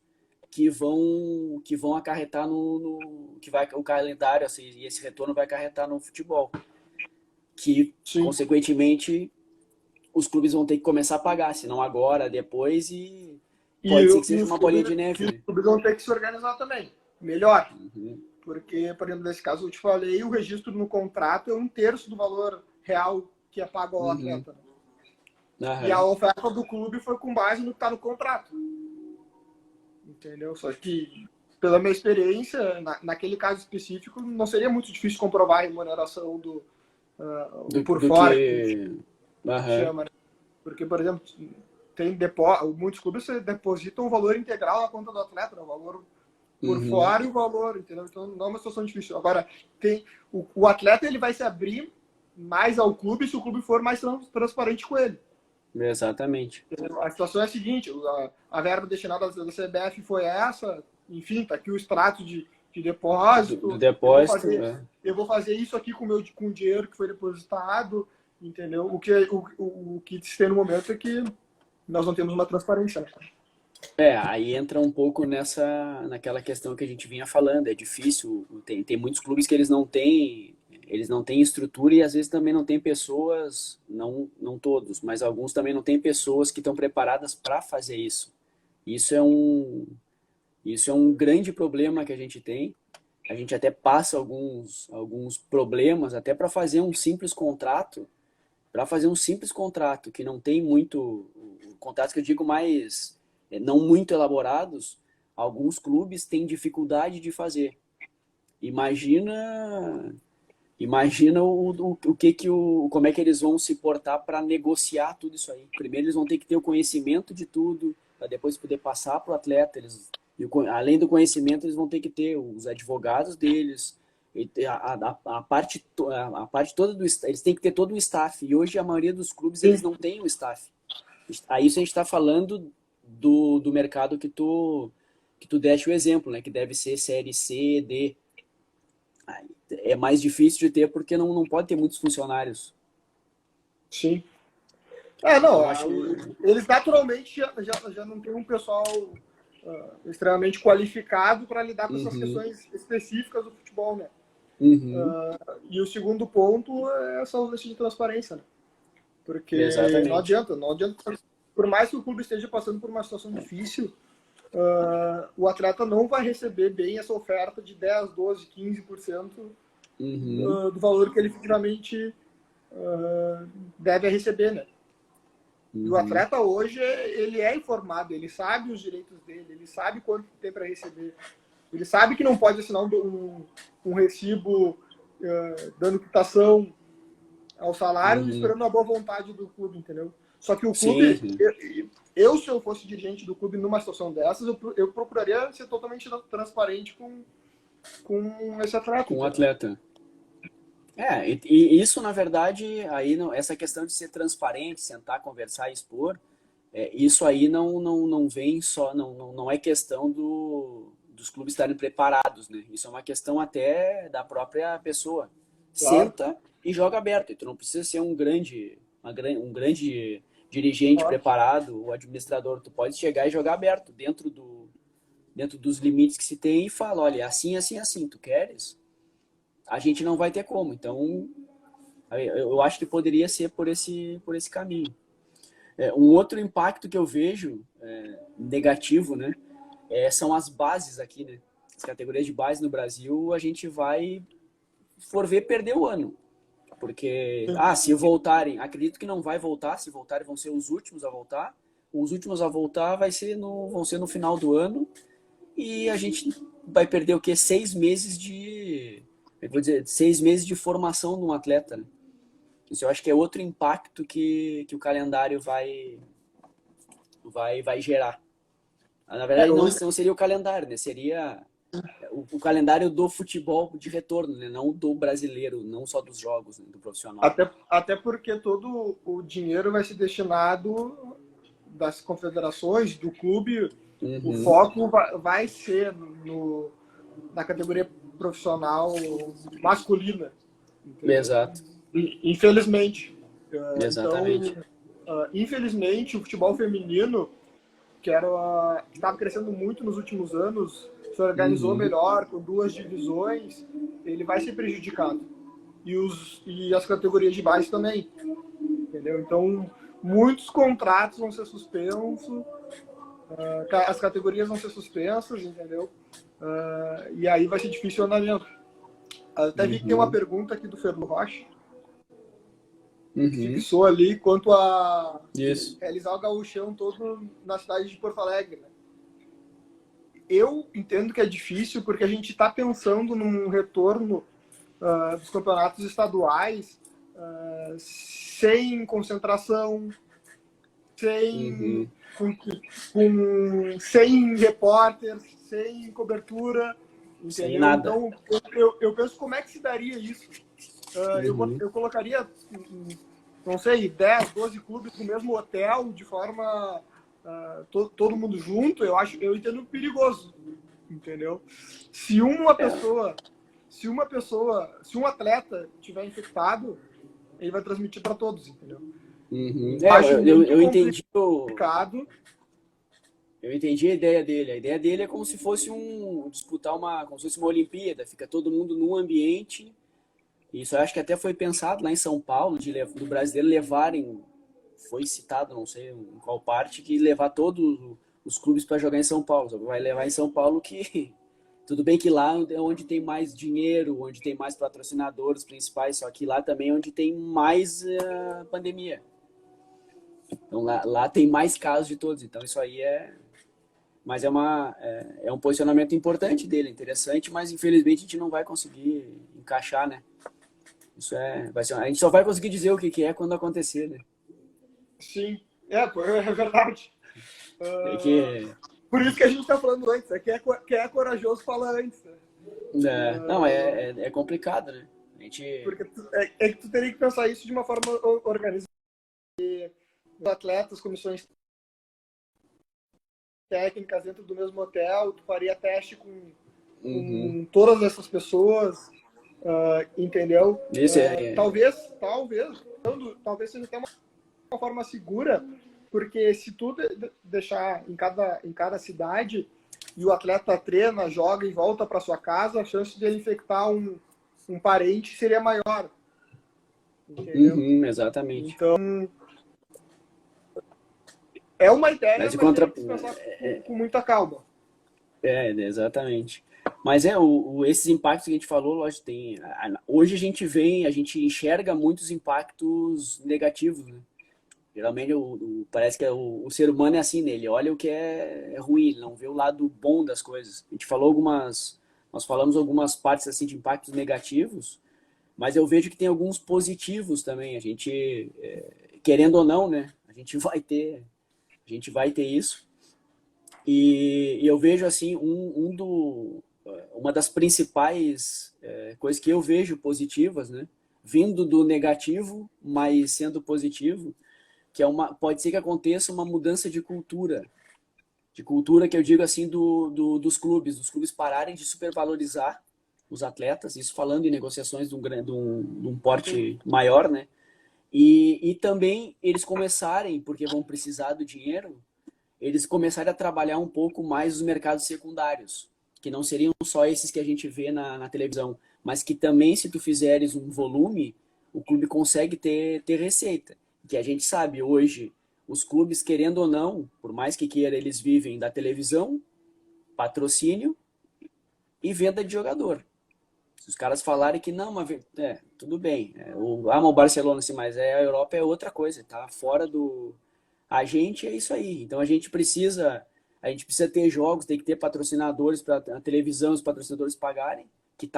que vão acarretar que vai o calendário assim, e esse retorno vai acarretar no futebol, que
Sim.
consequentemente os clubes vão ter que começar a pagar, se não agora, depois, e
E,
pode ser que
e
seja
os
uma bolinha
clubes,
de
e
neve,
os
né?
clubes vão ter que se organizar também. Melhor.
Uhum,
Porque, por exemplo, nesse caso, eu te falei, o registro no contrato é 1/3 do valor real que é pago ao
uhum,
atleta. Né? E a
aham,
oferta do clube foi com base no que está no contrato. Entendeu? Só que, pela minha experiência, naquele caso específico, não seria muito difícil comprovar a remuneração o por
do
fora, que a gente
que... Aham,
chama. Né? Porque, por exemplo, muitos clubes depositam o valor integral na conta do atleta, né? O valor por
uhum,
fora e o valor, entendeu? Então não é uma situação difícil. Agora, o atleta ele vai se abrir mais ao clube se o clube for mais transparente com ele.
exatamente.
A situação é a seguinte, a verba destinada da CBF foi essa, enfim, tá aqui o extrato de
Do
depósito,
depósito,
eu vou fazer isso aqui com o dinheiro que foi depositado, entendeu? O que se tem no momento é que nós não temos uma transparência. Né?
aí entra um pouco naquela questão que a gente vinha falando, é difícil, tem muitos clubes que eles não têm estrutura e às vezes também não tem pessoas, não todos, mas alguns também não têm pessoas que estão preparadas para fazer isso. Isso é um, isso é um grande problema que a gente tem. A gente até passa alguns problemas até para fazer um simples contrato que não tem muito, contratos que eu digo mais, não muito elaborados, alguns clubes têm dificuldade de fazer. Imagina, imagina como é que eles vão se portar para negociar tudo isso aí. Primeiro eles vão ter que ter o conhecimento de tudo, para depois poder passar para o atleta. Além do conhecimento, eles vão ter que ter os advogados deles, a parte toda eles têm que ter todo um staff. E hoje a maioria dos clubes eles
Sim,
não têm o staff. Aí isso a gente está falando do mercado que tu deste o exemplo, né? Que deve ser série C, D. É mais difícil de ter porque não pode ter muitos funcionários.
sim.
Então
Não,
eu acho.
eles naturalmente já não têm um pessoal extremamente qualificado para lidar com essas
Uhum,
questões específicas do futebol, né?
uhum,
E o segundo ponto é essa ausência de transparência, né? Porque
exatamente.
não adianta, por mais que o clube esteja passando por uma situação difícil, o atleta não vai receber bem essa oferta de 10, 12, 15%
Uhum,
do valor que ele efetivamente deve receber, né? E o
uhum.
atleta hoje, ele é informado, ele sabe os direitos dele, ele sabe quanto tem para receber. Ele sabe que não pode assinar um recibo dando quitação ao salário
Uhum.
esperando a boa vontade do clube, entendeu? Só que o
Sim,
clube,
sim.
se eu fosse dirigente do clube numa situação dessas, eu procuraria ser totalmente transparente com esse atleta,
Com o
entendeu?
atleta. E isso, na verdade, aí essa questão de ser transparente, sentar, conversar e expor, isso aí não vem só, não é questão dos clubes estarem preparados, né? Isso é uma questão até da própria pessoa.
Claro,
Senta e joga aberto. E tu não precisa ser um grande dirigente
claro.
preparado, o administrador. Tu pode chegar e jogar aberto, dentro dos limites que se tem e fala, olha, assim, assim, assim, tu queres? A gente não vai ter como. Então, eu acho que poderia ser por esse caminho. Um outro impacto que eu vejo negativo, né, são as bases aqui, né? As categorias de base no Brasil, a gente vai, for ver, perder o ano. Porque, se voltarem, acredito que não vai voltar, se voltarem vão ser os últimos a voltar. Os últimos a voltar vão ser no final do ano e a gente vai perder o quê? 6 meses eu vou dizer, 6 meses de formação de um atleta, né? Isso eu acho que é outro impacto que o calendário vai gerar. Na verdade, não seria o calendário, né? Seria o calendário do futebol de retorno, né? Não do brasileiro, não só dos jogos, né? Do profissional.
Até porque todo o dinheiro vai ser destinado das confederações, do clube, o foco vai ser na categoria profissional masculina. Entendeu?
Exato.
Infelizmente.
Exatamente.
Então, infelizmente, o futebol feminino, que estava crescendo muito nos últimos anos, se organizou melhor, com 2 divisões, ele vai ser prejudicado. E as categorias de base também. Entendeu? Então, muitos contratos vão ser suspensos, as categorias vão ser suspensas, entendeu? E aí vai ser difícil o andamento. Até vi que tem uma pergunta aqui do Fernando Rocha, que fixou ali quanto a realizar o gauchão todo na cidade de Porto Alegre. Né? Eu entendo que é difícil porque a gente está pensando num retorno dos campeonatos estaduais sem concentração, sem repórter, sem cobertura, entendeu?
Sem nada.
Então, eu penso como é que se daria isso. Eu colocaria, não sei, 10, 12 clubes no mesmo hotel, de forma todo mundo junto. Eu entendo perigoso, entendeu? Se um atleta tiver infectado, ele vai transmitir para todos, entendeu?
Eu entendi
complicado.
Eu entendi a ideia dele. A ideia dele é como se fosse disputar como se fosse uma Olimpíada. Fica todo mundo num ambiente. Isso eu acho que até foi pensado lá em São Paulo, do brasileiro levarem, foi citado, não sei em qual parte, que levar todos os clubes para jogar em São Paulo. Vai levar em São Paulo que tudo bem que lá é onde tem mais dinheiro, onde tem mais patrocinadores principais, só que lá também é onde tem mais pandemia. Então lá tem mais casos de todos. Então isso aí mas é um posicionamento importante dele, interessante, mas infelizmente a gente não vai conseguir encaixar, né? Isso a gente só vai conseguir dizer o que é quando acontecer, né?
Sim, é verdade. Por isso que a gente está falando antes, quem é corajoso fala antes. Né?
Não, é complicado, né?
Porque que tu teria que pensar isso de uma forma organizada. Atletas, comissões técnicas dentro do mesmo hotel, tu faria teste com todas essas pessoas, entendeu?
Isso
talvez seja até uma forma segura, porque se tu deixar em cada cidade e o atleta treina, joga e volta para sua casa, a chance de ele infectar um parente seria maior. Entendeu?
Exatamente.
Então, é uma ideia, mas tem que pensar com muita calma.
Exatamente. Mas esses impactos que a gente falou, lógico, hoje a gente enxerga muitos impactos negativos, né? Geralmente parece que o ser humano é assim, né? Ele olha o que é ruim, ele não vê o lado bom das coisas. Nós falamos algumas partes assim de impactos negativos, mas eu vejo que tem alguns positivos também. A gente, querendo ou não, né? A gente vai ter isso. E eu vejo assim uma das principais coisas que eu vejo positivas, né? Vindo do negativo, mas sendo positivo, que pode ser que aconteça uma mudança de cultura que eu digo assim dos clubes pararem de supervalorizar os atletas, isso falando em negociações de um porte maior, né? E também eles começarem, porque vão precisar do dinheiro, eles começarem a trabalhar um pouco mais os mercados secundários, que não seriam só esses que a gente vê na televisão, mas que também, se tu fizeres um volume, o clube consegue ter receita. Que a gente sabe hoje, os clubes, querendo ou não, por mais que queira, eles vivem da televisão, patrocínio e venda de jogador. Se os caras falarem que não, mas tudo bem. O Barcelona, assim, mas a Europa é outra coisa, tá fora do. A gente é isso aí. Então a gente precisa ter jogos, tem que ter patrocinadores para a televisão, os patrocinadores pagarem, que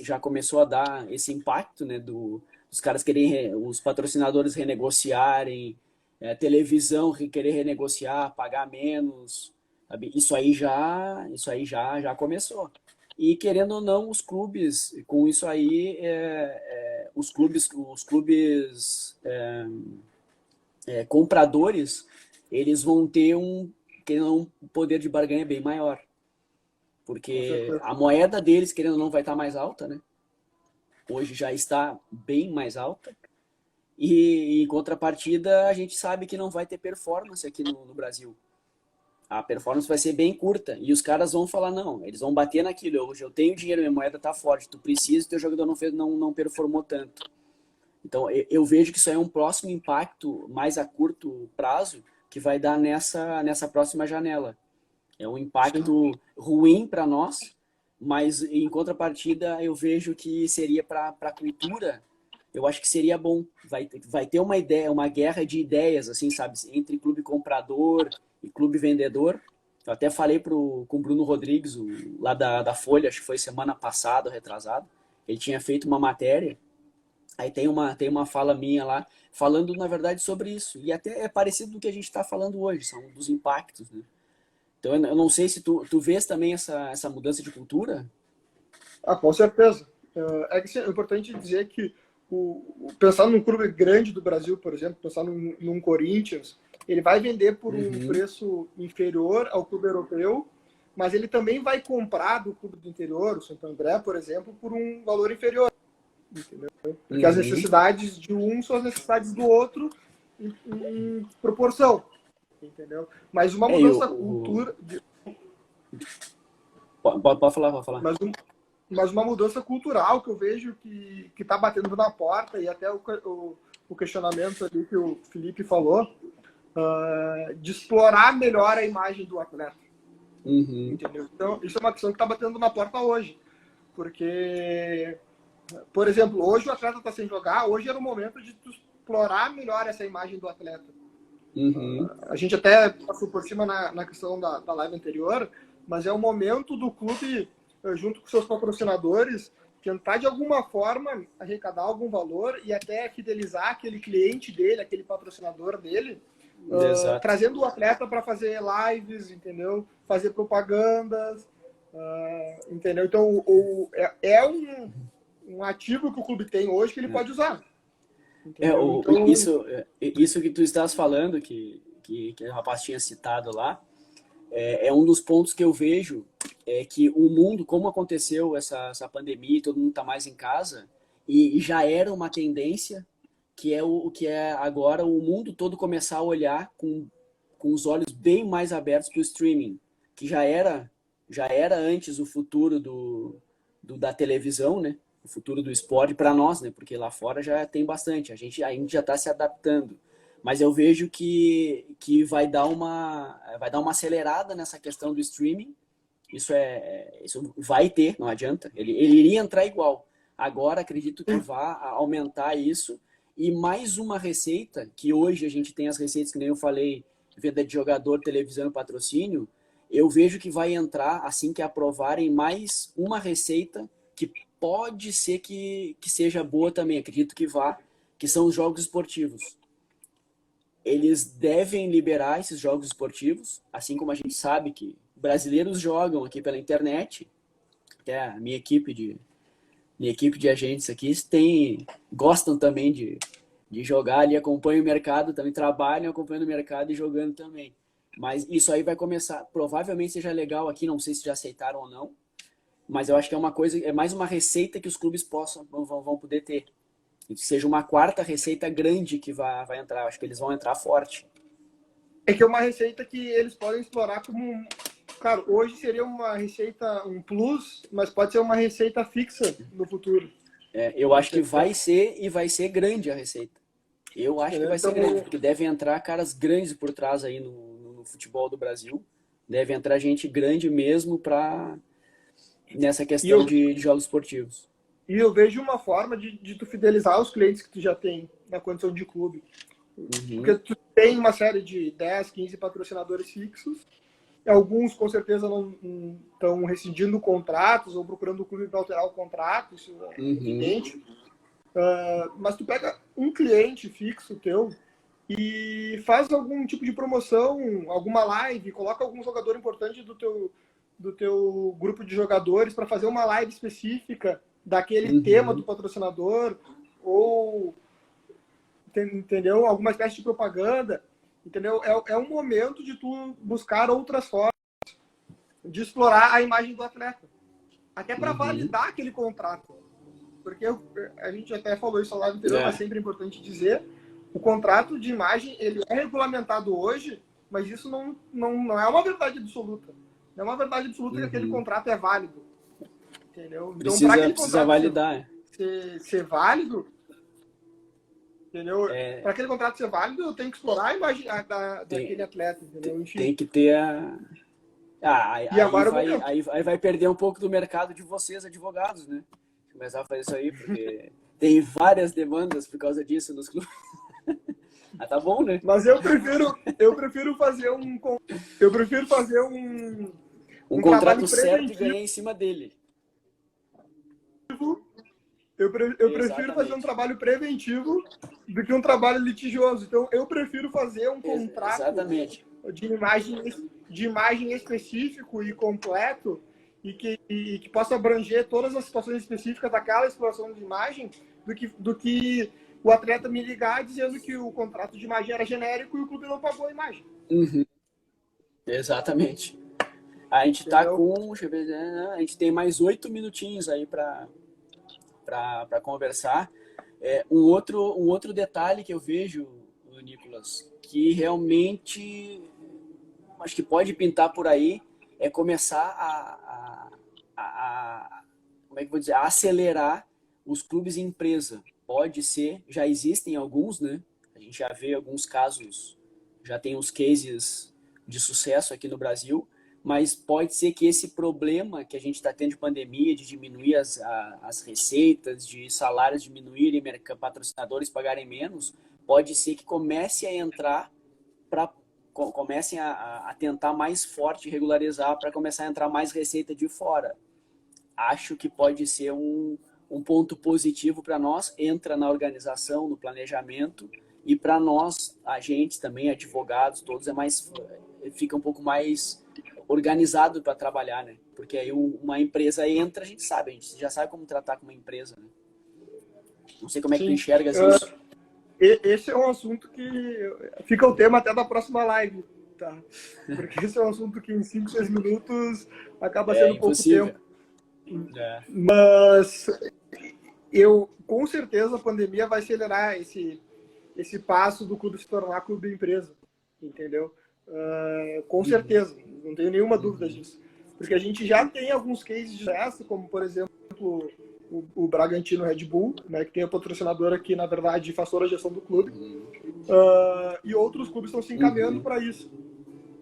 já começou a dar esse impacto, né, dos caras querem, os patrocinadores renegociarem, televisão querer renegociar, pagar menos, sabe? Isso aí já começou. E querendo ou não, os clubes, com isso aí, os clubes compradores, eles vão ter um poder de barganha bem maior.
Com
Porque
certeza.
a moeda deles, querendo ou não, vai estar mais alta, né? Hoje já está bem mais alta. E em contrapartida, a gente sabe que não vai ter performance aqui no Brasil. A performance vai ser bem curta. E os caras vão falar, não, eles vão bater naquilo. Hoje eu tenho dinheiro, minha moeda tá forte, tu precisa, teu jogador não performou tanto. Então, eu vejo que isso é um próximo impacto mais a curto prazo que vai dar nessa próxima janela. É um
Sim.
impacto ruim para nós, mas em contrapartida eu vejo que seria para a cultura, eu acho que seria bom. Vai ter uma ideia, uma guerra de ideias, assim, sabe, entre clube comprador e clube vendedor. Eu até falei com o Bruno Rodrigues, lá da Folha, acho que foi semana passada, retrasado. Ele tinha feito uma matéria. Aí tem uma fala minha lá, falando, na verdade, sobre isso. E até é parecido do que a gente está falando hoje, são dos impactos, né? Então, eu não sei se tu vês também essa mudança de cultura.
Ah, com certeza. É que é importante dizer que pensar num clube grande do Brasil, por exemplo, pensar num Corinthians, ele vai vender por um
Uhum,
preço inferior ao clube europeu, mas ele também vai comprar do clube do interior, o Santo André, por exemplo, por um valor inferior, entendeu? Porque as
uhum.
necessidades de um são as necessidades do outro em proporção, entendeu? Mas uma
E
mudança cultura,
pode falar, pode falar.
mas mas uma mudança cultural que eu vejo que está batendo na porta, e até o questionamento ali que o Felipe falou, de explorar melhor a imagem do atleta.
Uhum,
Entendeu? Então, isso é uma questão que está batendo na porta hoje. Porque, por exemplo, hoje o atleta está sem jogar, hoje era o momento de explorar melhor essa imagem do atleta.
uhum.
A gente até passou por cima na questão da live anterior, mas é o momento do clube, junto com seus patrocinadores, tentar de alguma forma arrecadar algum valor e até fidelizar aquele cliente dele, aquele patrocinador dele,
Exato.
trazendo o atleta para fazer lives, entendeu? Fazer propagandas, entendeu? Então, um ativo que o clube tem hoje que ele pode usar, entendeu? Então,
Isso que tu estás falando, que o rapaz tinha citado lá, é um dos pontos que eu vejo que o mundo, como aconteceu essa pandemia, todo mundo está mais em casa, e já era uma tendência que é o que é agora o mundo todo começar a olhar com os olhos bem mais abertos para o streaming, que já era antes o futuro da televisão, né? O futuro do esporte para nós, né? Porque lá fora já tem bastante, a gente já está se adaptando. Mas eu vejo que vai dar uma acelerada nessa questão do streaming. Isso vai ter, não adianta. Ele iria entrar igual. Agora acredito que vai aumentar isso. E mais uma receita, que hoje a gente tem as receitas, que nem eu falei, venda de jogador, televisão e patrocínio. Eu vejo que vai entrar, assim que aprovarem, mais uma receita que pode ser que seja boa também. Acredito que vá, que são os jogos esportivos. Eles devem liberar esses jogos esportivos, assim como a gente sabe que brasileiros jogam aqui pela internet. Até a minha equipe de agentes aqui gostam também de jogar ali, acompanham o mercado, também trabalham acompanhando o mercado e jogando também. Mas isso aí vai começar, provavelmente seja legal aqui, não sei se já aceitaram ou não, mas eu acho que é mais uma receita que os clubes vão poder ter. Que seja uma quarta receita grande que vai entrar. Acho que eles vão entrar forte.
é que é uma receita que eles podem explorar como. Claro, hoje seria uma receita, um plus, mas pode ser uma receita fixa no futuro.
Eu acho que
Entendeu?
vai ser e vai ser grande a receita. Eu acho que vai ser
Então,
grande, porque devem entrar caras grandes por trás aí no futebol do Brasil. Deve entrar gente grande mesmo nessa
e
questão
eu,
de jogos esportivos.
E eu vejo uma forma de tu fidelizar os clientes que tu já tem na condição de clube. Porque
Uhum.
tu tem uma série de 10, 15 patrocinadores fixos. Alguns, com certeza, não estão rescindindo contratos ou procurando o clube para alterar o contrato, isso é
Uhum.
evidente. Mas tu pega um cliente fixo teu e faz algum tipo de promoção, alguma live, coloca algum jogador importante do teu grupo de jogadores para fazer uma live específica daquele tema do
Uhum.
patrocinador, ou, entendeu? Alguma espécie de propaganda, entendeu? É um momento de tu buscar outras formas de explorar a imagem do atleta, até para
Uhum.
validar aquele contrato. Porque a gente até falou isso lá no anterior, mas
É.
sempre é importante dizer, o contrato de imagem ele é regulamentado hoje, mas isso não é uma verdade absoluta. Não é uma verdade absoluta que aquele
Uhum.
contrato é válido, entendeu? Então, para
Precisa,
aquele
precisa
contrato
validar.
ser válido, entendeu?
É,
Para aquele contrato ser válido, eu tenho que explorar a imagem daquele
tem,
atleta, entendeu? Enfim.
tem que ter a. Ah,
E agora é o momento.
aí vai perder um pouco do mercado de vocês, advogados, né? Começar a fazer isso aí, porque tem várias demandas por causa disso nos clubes. Ah, tá bom, né?
Mas eu prefiro fazer
Um
um trabalho
contrato certo e
preventivo.
ganhar em cima dele.
Eu prefiro fazer um
Exatamente.
trabalho preventivo do que um trabalho litigioso. Então, eu prefiro fazer um contrato
Exatamente.
de imagem, de imagem específico e completo e que possa abranger todas as situações específicas daquela exploração de imagem do que o atleta me ligar dizendo que o contrato de imagem era genérico e o clube não pagou a imagem.
Uhum. Exatamente. A gente tá
Entendeu?
com, deixa eu ver, né, a gente tem mais 8 minutinhos aí para conversar. Um outro detalhe que eu vejo, Nicolas, que realmente acho que pode pintar por aí, é começar como é que eu vou dizer, a acelerar os clubes empresa. Pode ser, já existem alguns, né? A gente já vê alguns casos, já tem uns cases de sucesso aqui no Brasil, mas pode ser que esse problema que a gente está tendo de pandemia, de diminuir as receitas, de salários diminuírem, patrocinadores pagarem menos, pode ser que comece a entrar para comecem a tentar mais forte regularizar para começar a entrar mais receita de fora. Acho que pode ser um ponto positivo para nós, entra na organização, no planejamento, e para nós, agentes também, advogados, todos, fica um pouco mais organizado para trabalhar, né? Porque aí uma empresa entra, a gente já sabe como tratar com uma empresa, né? Não sei como é que tu
Sim.
enxergas isso.
Esse é um assunto que fica o tema até da próxima live, tá? Porque esse é um assunto que em 5, 6 minutos acaba
É
sendo pouco
impossível.
tempo.
É.
Mas com certeza, a pandemia vai acelerar esse passo do clube se tornar clube empresa, entendeu? Com certeza, não tenho nenhuma dúvida disso. Porque a gente já tem alguns cases de sucesso, como, por exemplo, o Bragantino Red Bull, né, que tem a patrocinadora que, na verdade, faz toda a gestão do clube, e outros clubes estão se encaminhando para isso.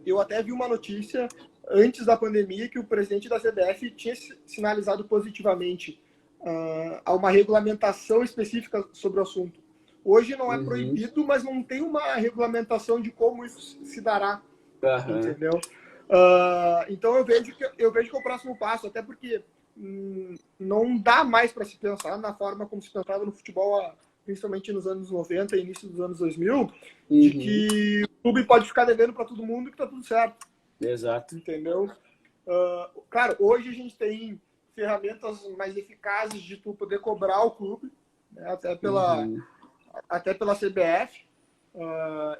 Eu até vi uma notícia antes da pandemia que o presidente da CBF tinha sinalizado positivamente a uma regulamentação específica sobre o assunto. Hoje não é proibido, mas não tem uma regulamentação de como isso se dará, entendeu? Então eu vejo que é o próximo passo, até porque não dá mais para se pensar na forma como se pensava no futebol, principalmente nos anos 90 e início dos anos 2000, de que o clube pode ficar devendo para todo mundo e que tá tudo certo.
Exato.
Entendeu? Claro, hoje a gente tem ferramentas mais eficazes de tu poder cobrar o clube, né, até pela CBF,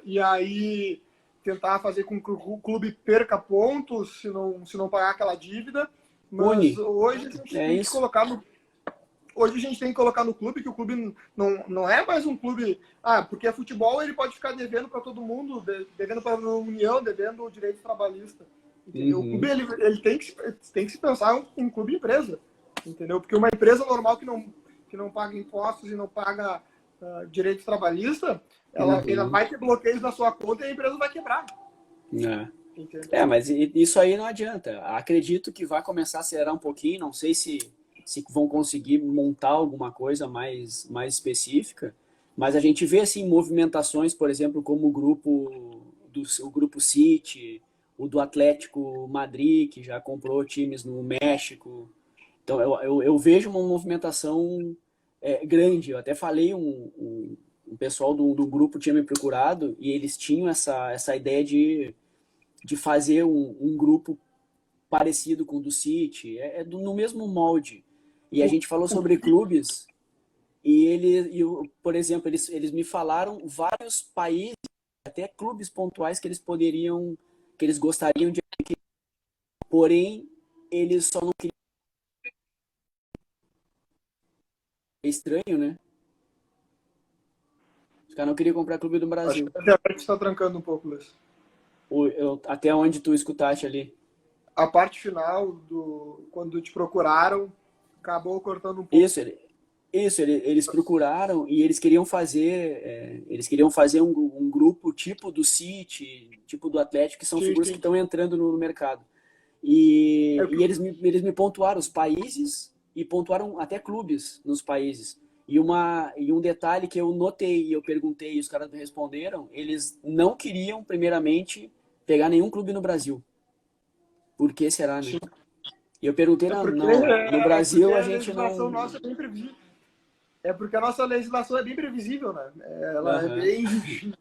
e aí tentar fazer com que o clube perca pontos se não pagar aquela dívida. Mas hoje a gente tem que colocar no clube que o clube não é mais um clube. Porque é futebol, ele pode ficar devendo para todo mundo, devendo para a União, devendo o direito trabalhista. Entendeu? O clube ele tem que se pensar um clube empresa. Entendeu? Porque uma empresa normal que não paga impostos e não paga direito trabalhista, ela vai ter bloqueios na sua conta e a empresa vai quebrar.
Mas isso aí não adianta. Acredito que vai começar a acelerar um pouquinho, não sei se se vão conseguir montar alguma coisa mais específica, mas a gente vê assim movimentações, por exemplo, como o grupo City, o do Atlético Madrid, que já comprou times no México. Então eu vejo uma movimentação grande. Eu até falei, um pessoal do grupo tinha me procurado e eles tinham essa ideia de fazer um grupo parecido com o do City, no mesmo molde. E a gente falou sobre clubes por exemplo, eles me falaram vários países, até clubes pontuais que que eles gostariam de, porém, eles só não queriam. É estranho, né? Os caras não queriam comprar clube do
Acho
Brasil.
que a internet está trancando um pouco, Luiz.
Até onde tu escutaste ali.
A parte final, quando te procuraram, acabou cortando um pouco.
Eles procuraram e eles queriam fazer um grupo tipo do City, tipo do Atlético, que são
Sim,
figuras que
sim.
estão entrando no mercado.
É,
E eles me pontuaram os países e pontuaram até clubes nos países. E um detalhe que eu notei e eu perguntei e os caras me responderam, eles não queriam, primeiramente, pegar nenhum clube no Brasil. Por que será, né?
sim.
E eu perguntei, no
Porque
Brasil a
a
gente
legislação
não...
nossa é bem previsível. É porque a nossa legislação é bem previsível, né? Ela é
Aham.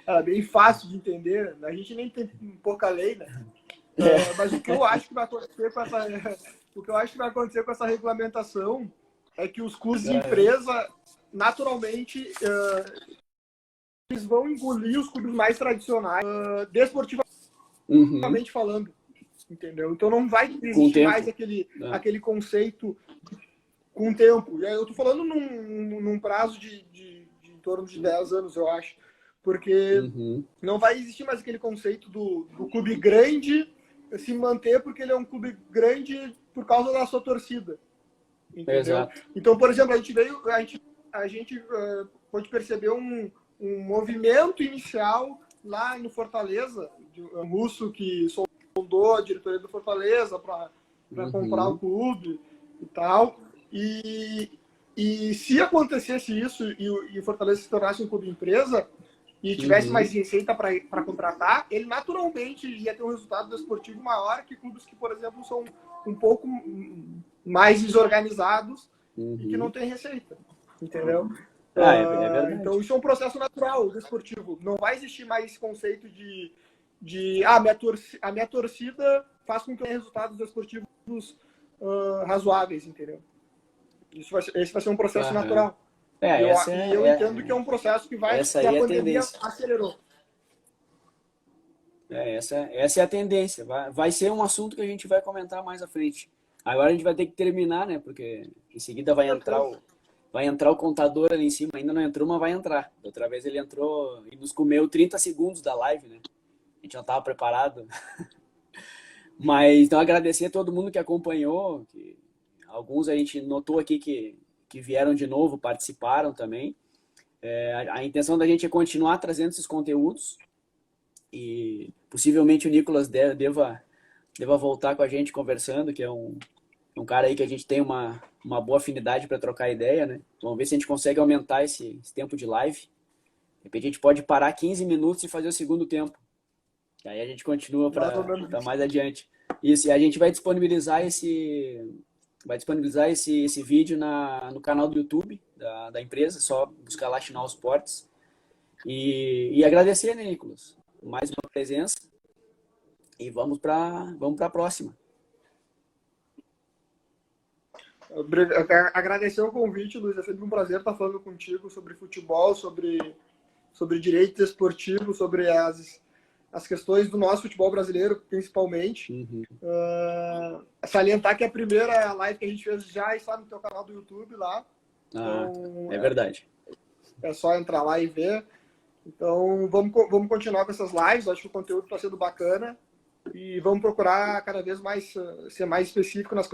ela é bem fácil de entender. A gente nem tem pouca lei, né? Mas o que eu acho que vai acontecer com essa, o que eu acho que vai acontecer com essa regulamentação é que os clubes de empresa, naturalmente, eles vão engolir os clubes mais tradicionais, desportivamente
Uhum.
falando, entendeu? Então não vai
Com o
existir mais
tempo.
aquele conceito com o tempo. E aí eu tô falando num prazo de em torno de 10 anos, eu acho. Porque
Uhum.
não vai existir mais aquele conceito do clube grande se manter porque ele é um clube grande por causa da sua torcida. Entendeu?
Exato.
Então, por exemplo, a gente pode perceber um movimento inicial lá no Fortaleza, de um russo que sondou a diretoria do Fortaleza para comprar o
Uhum.
clube e tal. E se acontecesse isso e o Fortaleza se tornasse um clube empresa e tivesse mais
Uhum.
receita para contratar, ele naturalmente ia ter um resultado desportivo maior que clubes que, por exemplo, são um pouco mais desorganizados e que não
Uhum.
têm receita, entendeu?
É
Então
verdade.
isso é um processo natural desportivo. Não vai existir mais esse conceito a minha torcida faz com que eu tenha resultados desportivos razoáveis, entendeu? Esse vai ser um processo
Aham.
natural. E eu entendo que é
É,
um processo
essa
que
aí
a
é a
pandemia
tendência.
acelerou.
Essa é a tendência. Vai ser um assunto que a gente vai comentar mais à frente. Agora a gente vai ter que terminar, né? Porque em seguida vai entrar o contador ali em cima. Ainda não entrou, mas vai entrar. Outra vez ele entrou e nos comeu 30 segundos da live, né? A gente não estava preparado. Mas então agradecer a todo mundo que acompanhou. Alguns a gente notou aqui que vieram de novo, participaram também. A intenção da gente é continuar trazendo esses conteúdos e possivelmente o Nicolas deva voltar com a gente conversando, que é um cara aí que a gente tem uma boa afinidade para trocar ideia, né? Vamos ver se a gente consegue aumentar esse tempo de live. De repente a gente pode parar 15 minutos e fazer o segundo tempo. Aí a gente continua
Mais ou
para
menos isso.
mais adiante. Isso, e a gente vai disponibilizar esse vídeo no canal do YouTube da empresa, só buscar lá Chinal Sports. E agradecer, né, Nicolas? Mais uma presença. E vamos a próxima.
Agradecer o convite, Luiz. É sempre um prazer estar falando contigo sobre futebol, sobre direito esportivo, sobre as questões do nosso futebol brasileiro, principalmente.
Uhum.
Salientar que a primeira live que a gente fez já está no teu canal do YouTube lá. Então,
É verdade.
é só entrar lá e ver. Então, vamos continuar com essas lives. Acho que o conteúdo está sendo bacana. E vamos procurar cada vez mais ser mais específico nas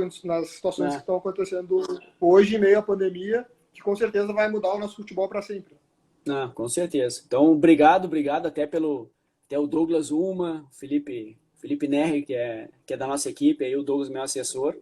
situações que estão acontecendo hoje, em meio à pandemia, que com certeza vai mudar o nosso futebol para sempre.
Com certeza. Então, obrigado até o Douglas Uma, Felipe Nerri, que é da nossa equipe, aí o Douglas, meu assessor.